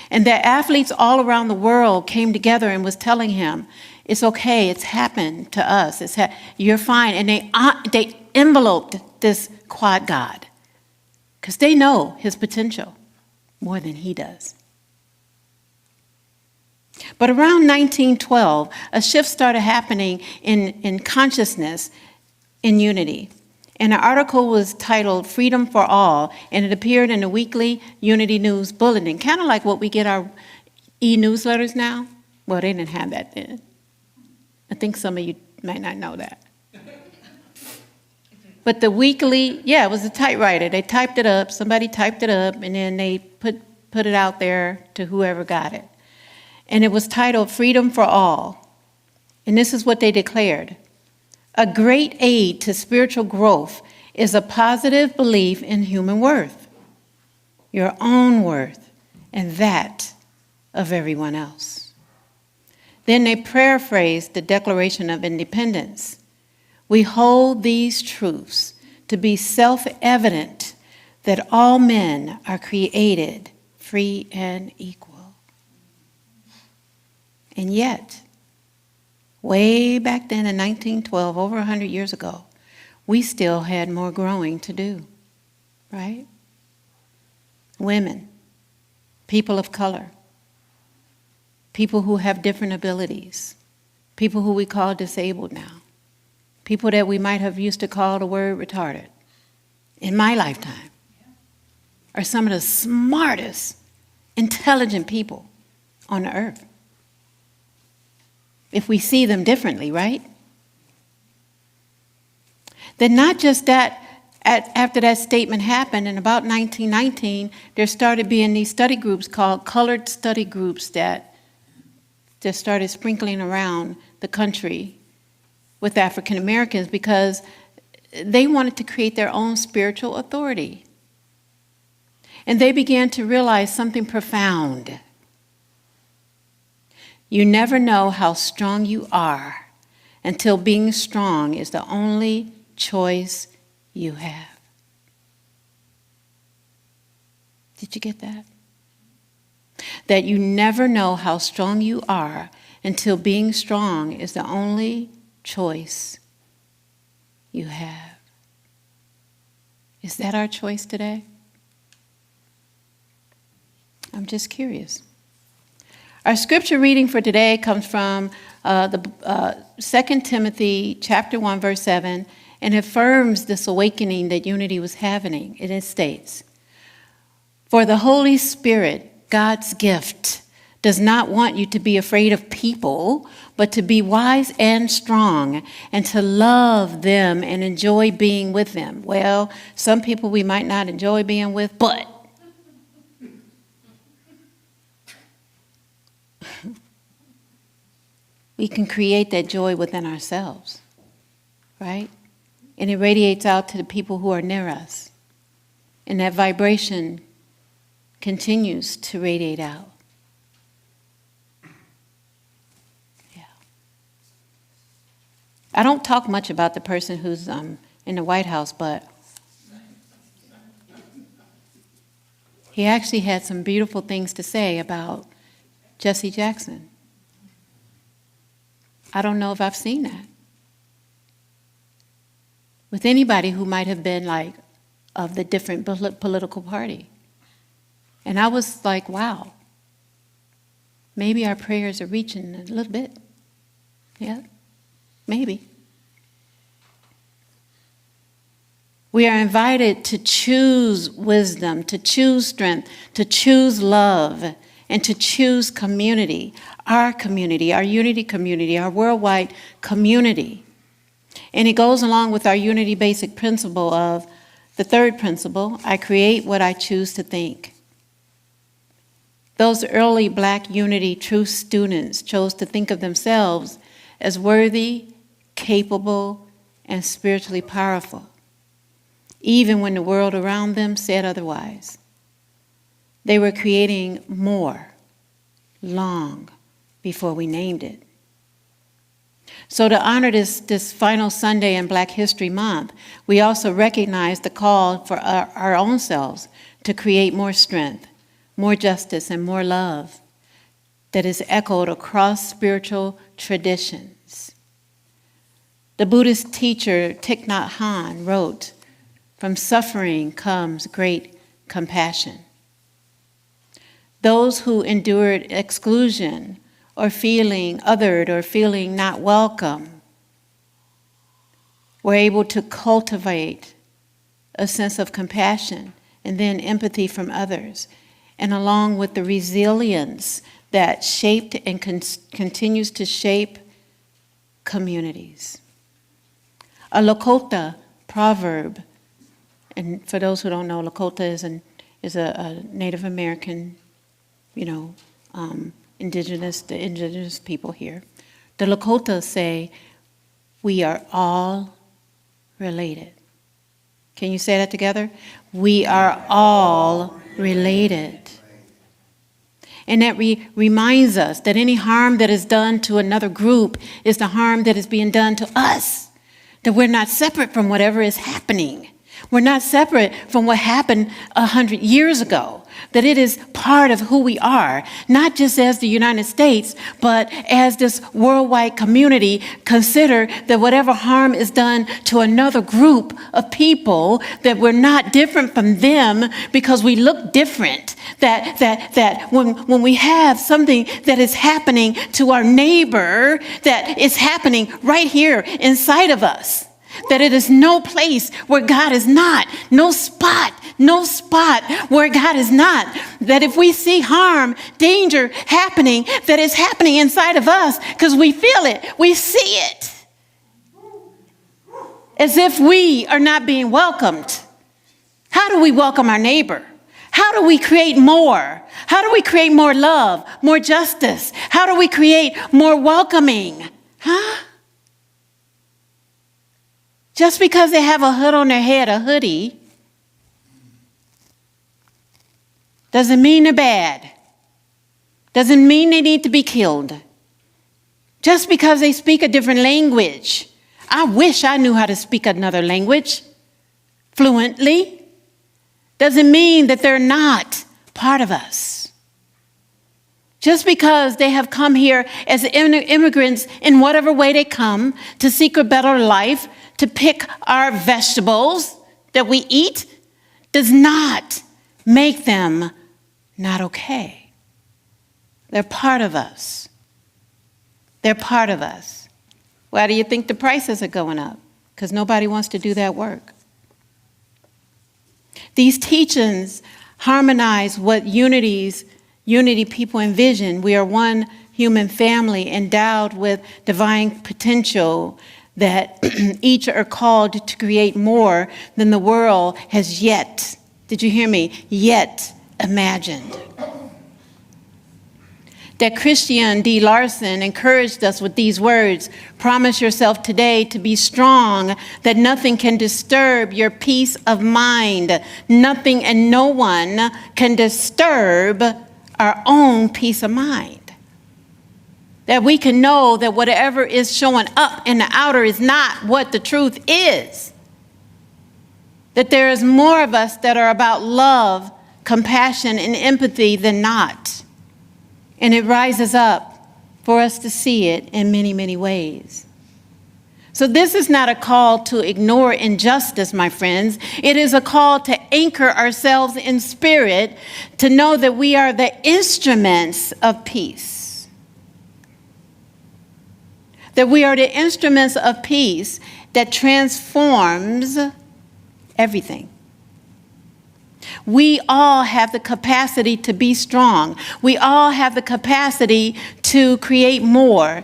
And that athletes all around the world came together and was telling him, it's okay, it's happened to us, you're fine. And they enveloped this quad God because they know his potential more than he does. But around 1912, a shift started happening in consciousness in unity. And an article was titled Freedom for All, and it appeared in the weekly Unity News Bulletin, kind of like what we get our e-newsletters now. Well, they didn't have that then. I think some of you might not know that. But the weekly, it was a typewriter. They typed it up, somebody typed it up, and then they put it out there to whoever got it. And it was titled Freedom for All. And this is what they declared. A great aid to spiritual growth is a positive belief in human worth, your own worth, and that of everyone else. Then they paraphrased the Declaration of Independence. We hold these truths to be self-evident that all men are created free and equal. And yet, way back then in 1912, over 100 years ago, we still had more growing to do, right? Women, people of color, people who have different abilities, people who we call disabled now, people that we might have used to call the word retarded in my lifetime, are some of the smartest, intelligent people on the earth. If we see them differently, right? Then not just that, after that statement happened in about 1919, there started being these study groups called colored study groups that started sprinkling around the country with African Americans because they wanted to create their own spiritual authority. And they began to realize something profound. You never know how strong you are until being strong is the only choice you have. Did you get that? That you never know how strong you are until being strong is the only choice you have. Is that our choice today? I'm just curious. Our scripture reading for today comes from 2 Timothy chapter 1, verse 7, and affirms this awakening that unity was happening. It states, "For the Holy Spirit, God's gift, does not want you to be afraid of people, but to be wise and strong, and to love them and enjoy being with them." Well, some people we might not enjoy being with, but we can create that joy within ourselves, right? And it radiates out to the people who are near us. And that vibration continues to radiate out. Yeah. I don't talk much about the person who's in the White House, but he actually had some beautiful things to say about Jesse Jackson. I don't know if I've seen that with anybody who might have been like of the different political party. And I was like, wow, maybe our prayers are reaching a little bit. Yeah, maybe. We are invited to choose wisdom, to choose strength, to choose love, and to choose community, our unity community, our worldwide community. And it goes along with our unity basic principle of the third principle, I create what I choose to think. Those early Black Unity Truth students chose to think of themselves as worthy, capable, and spiritually powerful, even when the world around them said otherwise. They were creating more long before we named it. So to honor this final Sunday in Black History Month, we also recognize the call for our own selves to create more strength, more justice, and more love that is echoed across spiritual traditions. The Buddhist teacher Thich Nhat Hanh wrote, "From suffering comes great compassion." Those who endured exclusion or feeling othered or feeling not welcome were able to cultivate a sense of compassion and then empathy from others, and along with the resilience that shaped and continues to shape communities. A Lakota proverb, and for those who don't know, Lakota is a Native American, the indigenous people here. The Lakota say, we are all related. Can you say that together? We are all related. And that reminds us that any harm that is done to another group is the harm that is being done to us. That we're not separate from whatever is happening. We're not separate from what happened 100 years ago, that it is part of who we are, not just as the United States, but as this worldwide community. Consider that whatever harm is done to another group of people, that we're not different from them because we look different. That when we have something that is happening to our neighbor, that is happening right here inside of us. That it is no place where God is not, no spot where God is not. That if we see harm, danger happening, that it's happening inside of us because we feel it, we see it. As if we are not being welcomed. How do we welcome our neighbor? How do we create more? How do we create more love, more justice? How do we create more welcoming? Huh? Just because they have a hood on their head, a hoodie, doesn't mean they're bad. Doesn't mean they need to be killed. Just because they speak a different language. I wish I knew how to speak another language fluently. Doesn't mean that they're not part of us. Just because they have come here as immigrants in whatever way they come to seek a better life, to pick our vegetables that we eat, does not make them not okay. They're part of us. They're part of us. Why do you think the prices are going up? Because nobody wants to do that work. These teachings harmonize what unity people envision. We are one human family endowed with divine potential, that each are called to create more than the world has yet, did you hear me, yet imagined. That Christian D. Larson encouraged us with these words: promise yourself today to be strong, that nothing can disturb your peace of mind. Nothing and no one can disturb our own peace of mind. That we can know that whatever is showing up in the outer is not what the truth is. That there is more of us that are about love, compassion, and empathy than not. And it rises up for us to see it in many, many ways. So this is not a call to ignore injustice, my friends. It is a call to anchor ourselves in spirit, to know that we are the instruments of peace. That we are the instruments of peace that transforms everything. We all have the capacity to be strong. We all have the capacity to create more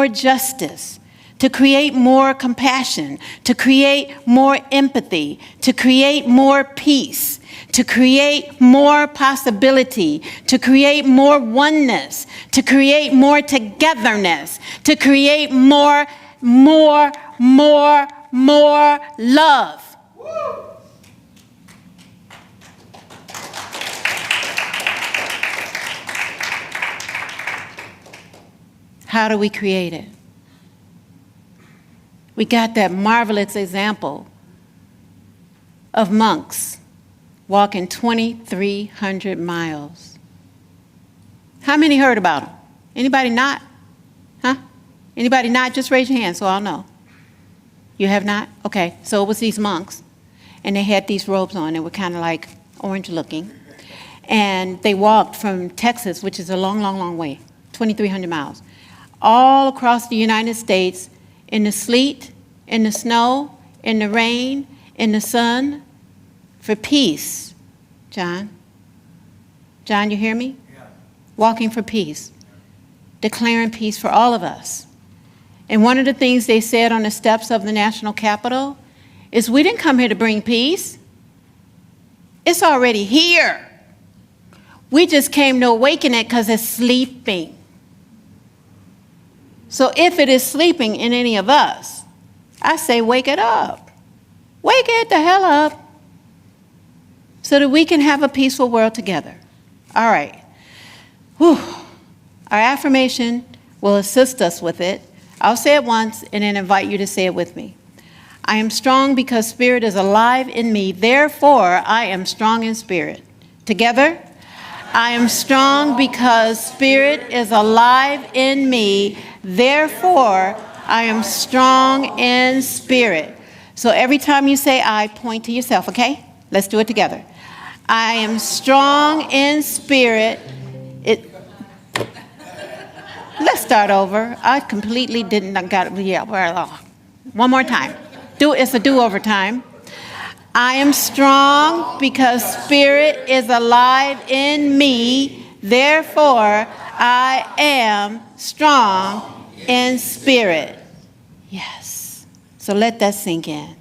justice, to create more compassion, to create more empathy, to create more peace, to create more possibility, to create more oneness, to create more togetherness, to create more love. How do we create it? We got that marvelous example of monks walking 2,300 miles. How many heard about them? Anybody not? Huh? Anybody not? Just raise your hand so I'll know. You have not? Okay, so it was these monks, and they had these robes on. They were kind of like orange looking. And they walked from Texas, which is a long, long, long way, 2,300 miles, all across the United States, in the sleet, in the snow, in the rain, in the sun, for peace. John, you hear me? Yeah. Walking for peace, declaring peace for all of us. And one of the things they said on the steps of the National Capitol is, we didn't come here to bring peace. It's already here. We just came to awaken it because it's sleeping. So if it is sleeping in any of us, I say wake it up. Wake it the hell up so that we can have a peaceful world together. All right. Whew. Our affirmation will assist us with it. I'll say it once and then invite you to say it with me. I am strong because spirit is alive in me. Therefore, I am strong in spirit. Together, I am strong because spirit is alive in me. Therefore, I am strong in spirit. So every time you say I, point to yourself, okay? Let's do it together. I am strong in spirit. Let's start over. I completely didn't got it. Yeah, well, one more time. It's a do-over time. I am strong because spirit is alive in me. Therefore, I am strong in spirit. Yes. So let that sink in.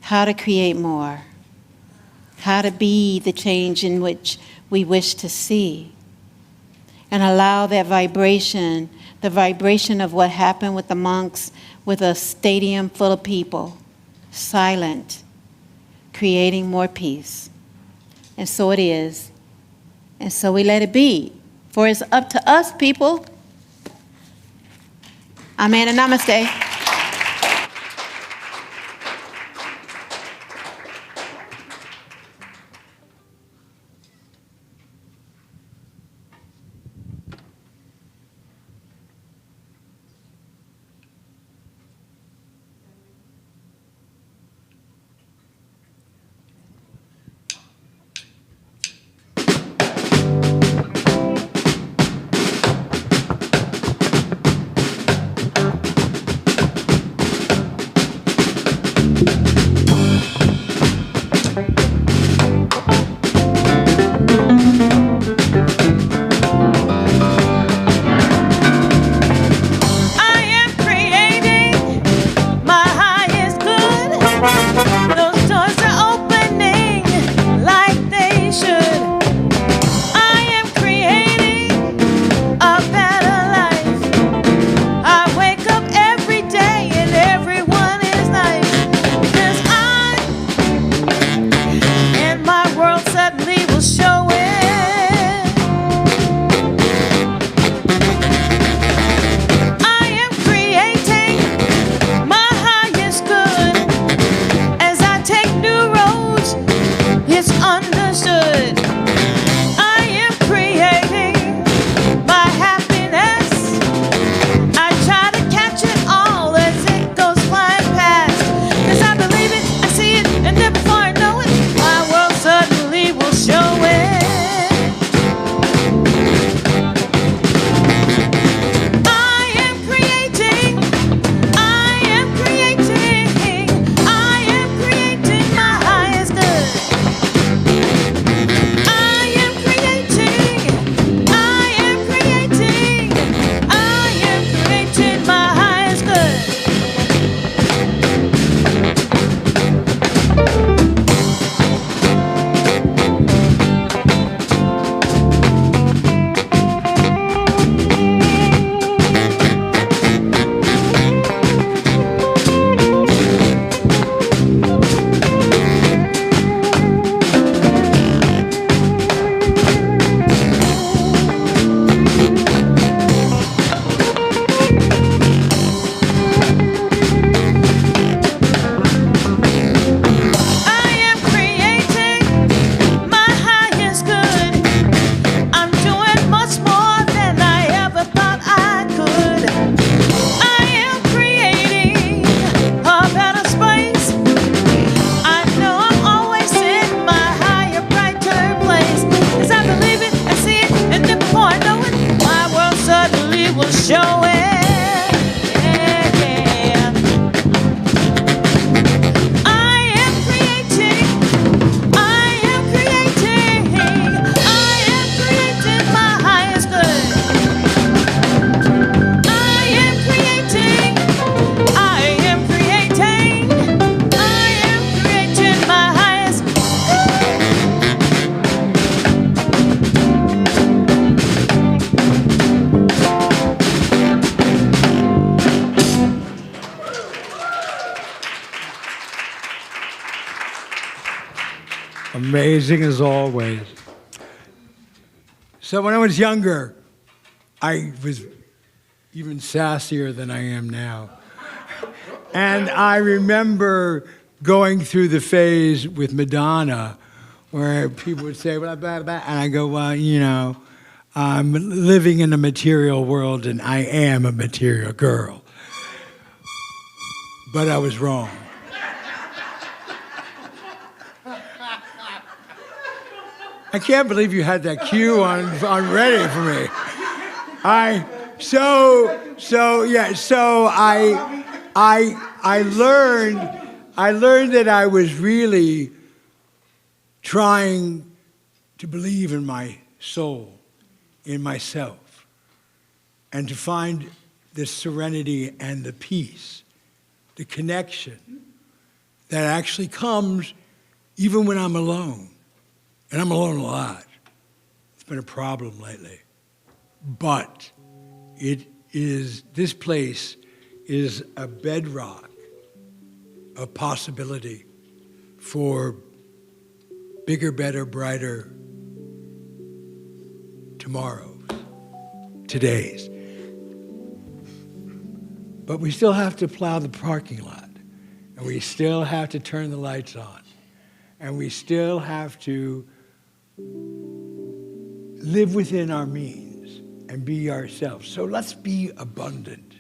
How to create more. How to be the change in which we wish to see. And allow that vibration, the vibration of what happened with the monks, with a stadium full of people, silent, creating more peace. And so it is. And so we let it be. For it's up to us, people. Amen and namaste. Amazing as always. So when I was younger, I was even sassier than I am now. And I remember going through the phase with Madonna where people would say, blah, blah, blah, and I go, well, you know, I'm living in a material world and I am a material girl. But I was wrong. I can't believe you had that cue on ready for me. I learned that I was really trying to believe in my soul, in myself, and to find the serenity and the peace, the connection that actually comes even when I'm alone. And I'm alone a lot. It's been a problem lately. But this place is a bedrock of possibility for bigger, better, brighter tomorrows, todays. But we still have to plow the parking lot, and we still have to turn the lights on, and we still have to live within our means and be ourselves. So let's be abundant.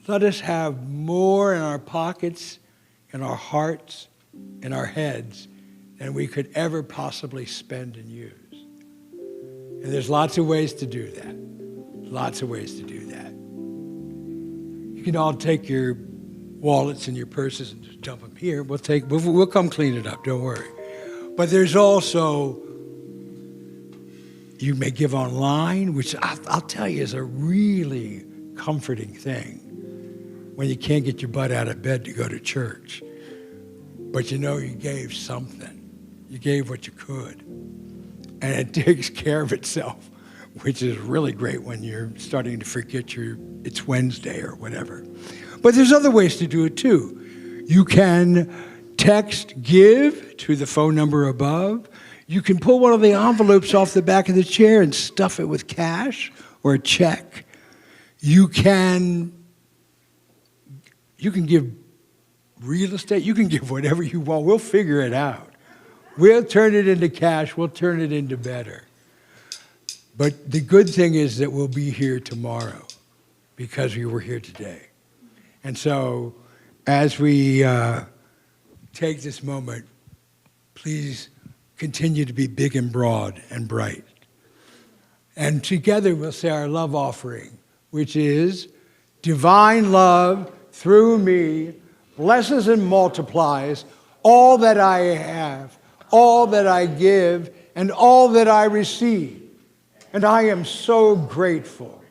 Let us have more in our pockets, in our hearts, in our heads than we could ever possibly spend and use. And there's lots of ways to do that. Lots of ways to do that. You can all take your wallets and your purses and just dump them here. We'll come clean it up, don't worry. But there's also, you may give online, which I'll tell you is a really comforting thing when you can't get your butt out of bed to go to church. But you know you gave something. You gave what you could. And it takes care of itself, which is really great when you're starting to forget it's Wednesday or whatever. But there's other ways to do it too. You can text GIVE to the phone number above. You can pull one of the envelopes off the back of the chair and stuff it with cash or a check. You can give real estate. You can give whatever you want. We'll figure it out. We'll turn it into cash. We'll turn it into better. But the good thing is that we'll be here tomorrow because we were here today. And so as we take this moment, please continue to be big and broad and bright. And together we'll say our love offering, which is divine love through me blesses and multiplies all that I have, all that I give, and all that I receive. And I am so grateful.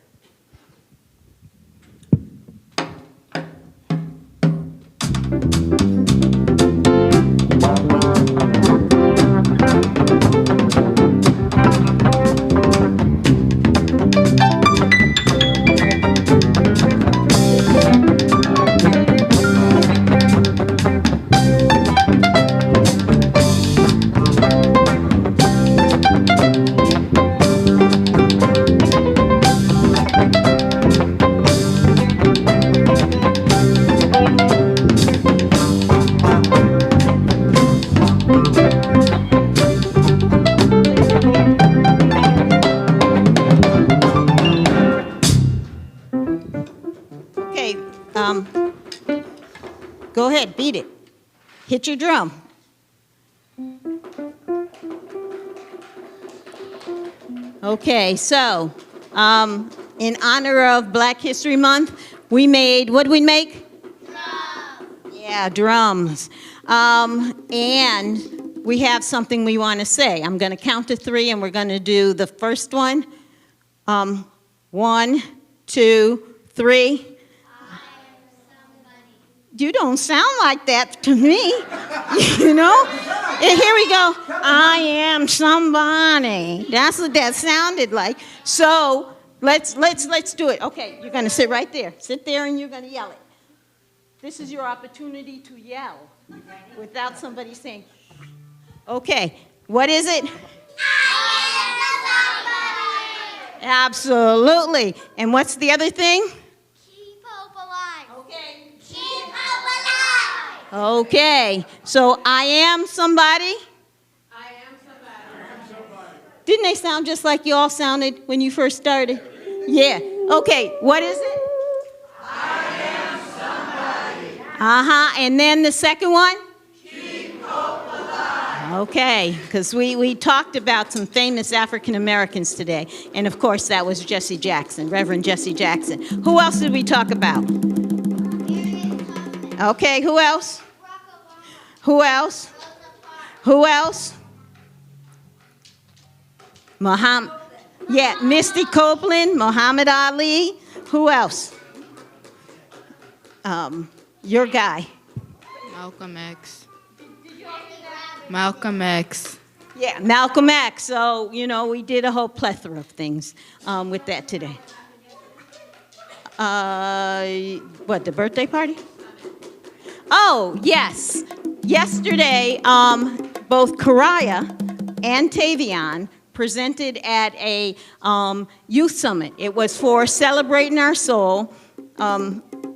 Go ahead, beat it. Hit your drum. Okay, so in honor of Black History Month, we made, what did we make? Drums. Yeah, drums. And we have something we want to say. I'm going to count to 3, and we're going to do the first one. 1, 2, 3. You don't sound like that to me, you know? And here we go. I am somebody. That's what that sounded like. So let's do it. Okay, you're gonna sit right there. Sit there and you're gonna yell it. This is your opportunity to yell without somebody saying, okay, what is it? I am somebody. Absolutely. And what's the other thing? Keep hope alive. Okay. Keep Okay, so I am somebody? I am somebody. Didn't they sound just like you all sounded when you first started? Yeah. Okay, what is it? I am somebody. Uh-huh, and then the second one? Keep hope alive. Okay, because we talked about some famous African Americans today, and of course that was Jesse Jackson, Reverend Jesse Jackson. Who else did we talk about? Okay, who else? Who else? Who else? Muhammad. Yeah, Misty Copeland, Muhammad Ali. Who else? Your guy. Malcolm X. Malcolm X. Yeah, Malcolm X. So, you know, we did a whole plethora of things with that today. What, the birthday party? Oh, yes. Yesterday, both Karaya and Tavion presented at a youth summit. It was for Celebrating Our Soul,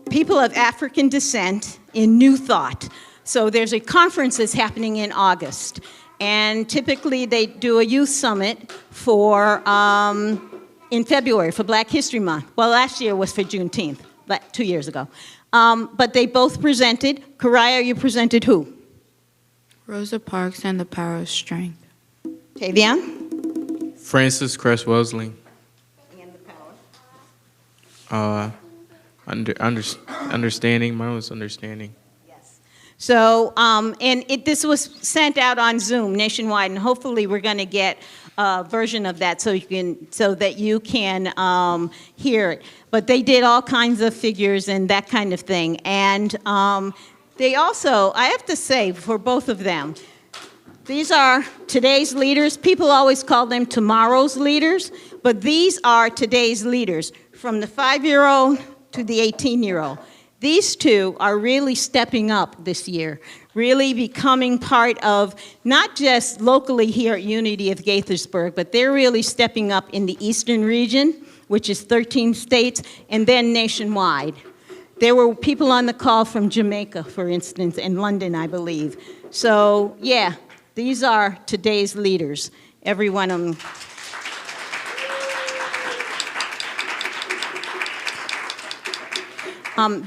people of African descent in New Thought. So there's a conference that's happening in August. And typically they do a youth summit for, in February for Black History Month. Well, last year was for Juneteenth, 2 years ago. But they both presented. Karaya, you presented who? Rosa Parks and the Power of Strength. Tavion? Francis Cress Wellesley. And the power. Understanding. Mine was understanding. Yes. So, this was sent out on Zoom nationwide, and hopefully we're going to get a version of that so that you can hear it. But they did all kinds of figures and that kind of thing. And they also, I have to say, for both of them, these are today's leaders. People always call them tomorrow's leaders, but these are today's leaders, from the 5-year-old to the 18-year-old. These two are really stepping up this year, really becoming part of not just locally here at Unity of Gaithersburg, but they're really stepping up in the eastern region, which is 13 states, and then nationwide. There were people on the call from Jamaica, for instance, and London, I believe. So, yeah, these are today's leaders, every one of them.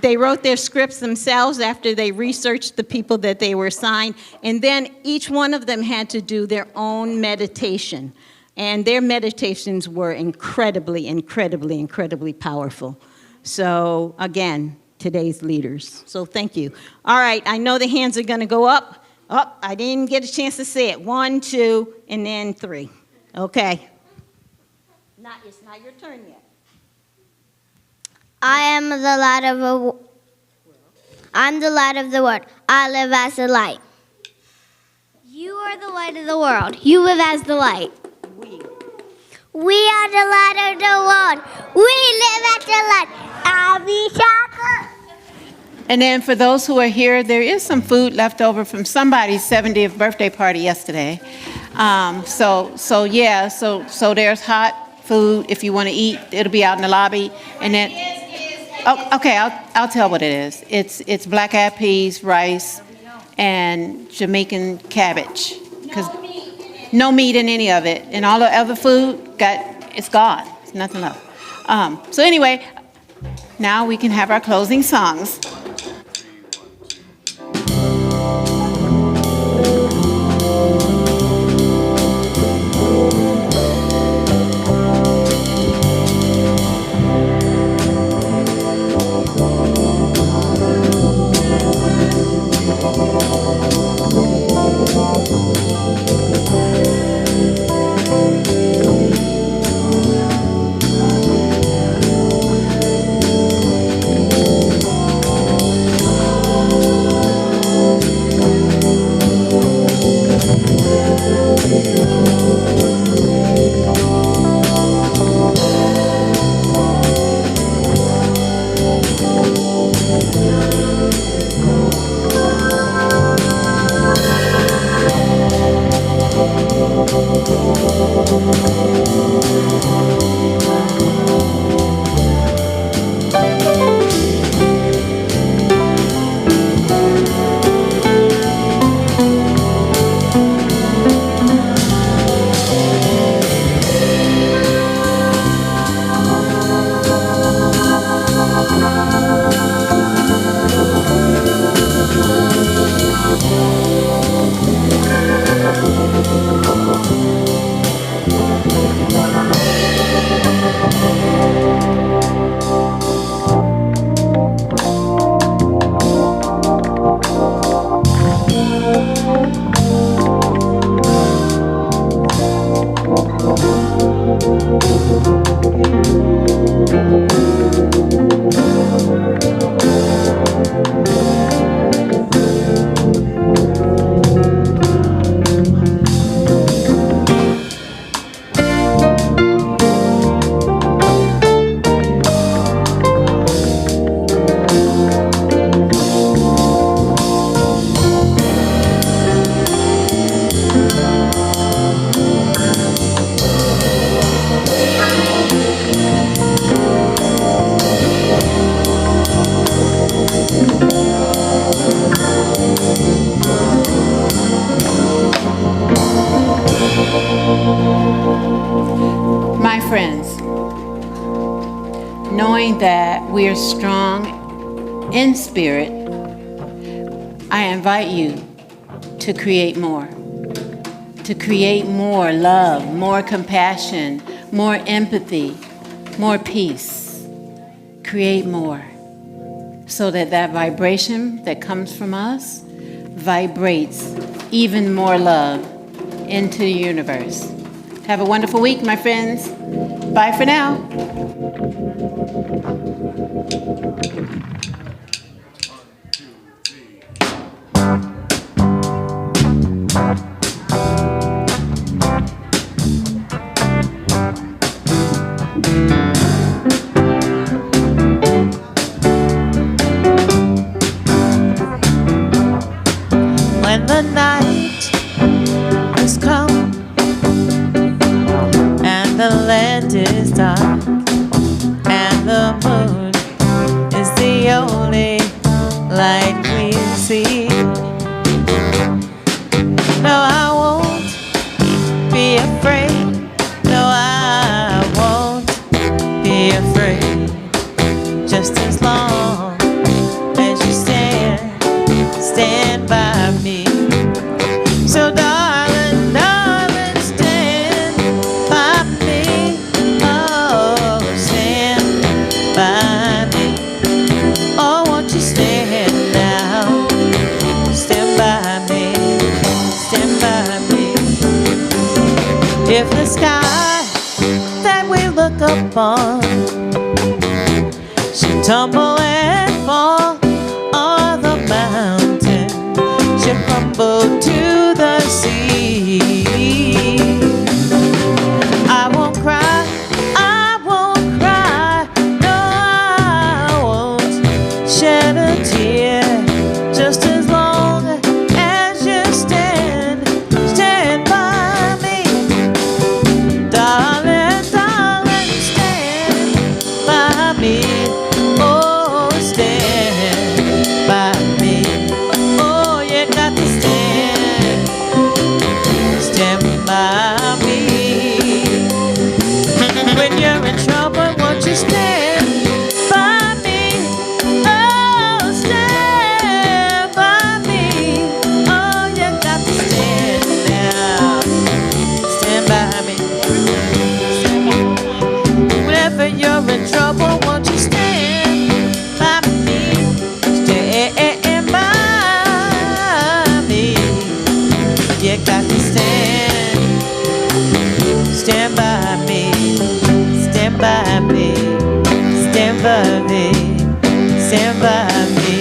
They wrote their scripts themselves after they researched the people that they were assigned, and then each one of them had to do their own meditation. And their meditations were incredibly, incredibly, incredibly powerful. So, again, today's leaders. So thank you. All right, I know the hands are going to go up. Oh, I didn't get a chance to say it. 1, 2, and then 3. Okay. It's not your turn yet. I'm the light of the world. I live as the light. You are the light of the world. You live as the light. We are the light of the world. We live as the light. I'll be chocolate. And then for those who are here, there is some food left over from somebody's 70th birthday party yesterday. So there's hot food if you want to eat. It'll be out in the lobby. And then, okay, I'll tell what it is. It's black eyed peas, rice, and Jamaican cabbage. Because no meat in any of it, and all the other food it's gone. There's nothing left. So anyway, now we can have our closing songs. we are strong in spirit, I invite you to create more. To create more love, more compassion, more empathy, more peace. Create more so that that vibration that comes from us vibrates even more love into the universe. Have a wonderful week, my friends. Bye for now. When the night has come and the land is dark and the moon is the only light we see. No, I won't be afraid. No, I won't be afraid. Just as long as you stand by me. So darling, darling, stand by me. Oh, stand by me. Oh, won't you stand now? Stand by me. Stand by me. If the sky that we look upon should tumble and fall, or the mountain should crumble to the sea, I won't cry, I won't cry, no, I won't shed a tear, just as long as you stand by me. Darling, darling, stand by me. Oh, stand by me. Oh, you got to stand by me. When you're in trouble, won't you stand by me? Oh, stand by me. Oh, you got to stand now. Stand by me. Whenever you're in trouble, won't you stand by me? Stand by me. You got to stand by me. Stand by me. Stand by me. Stand by me.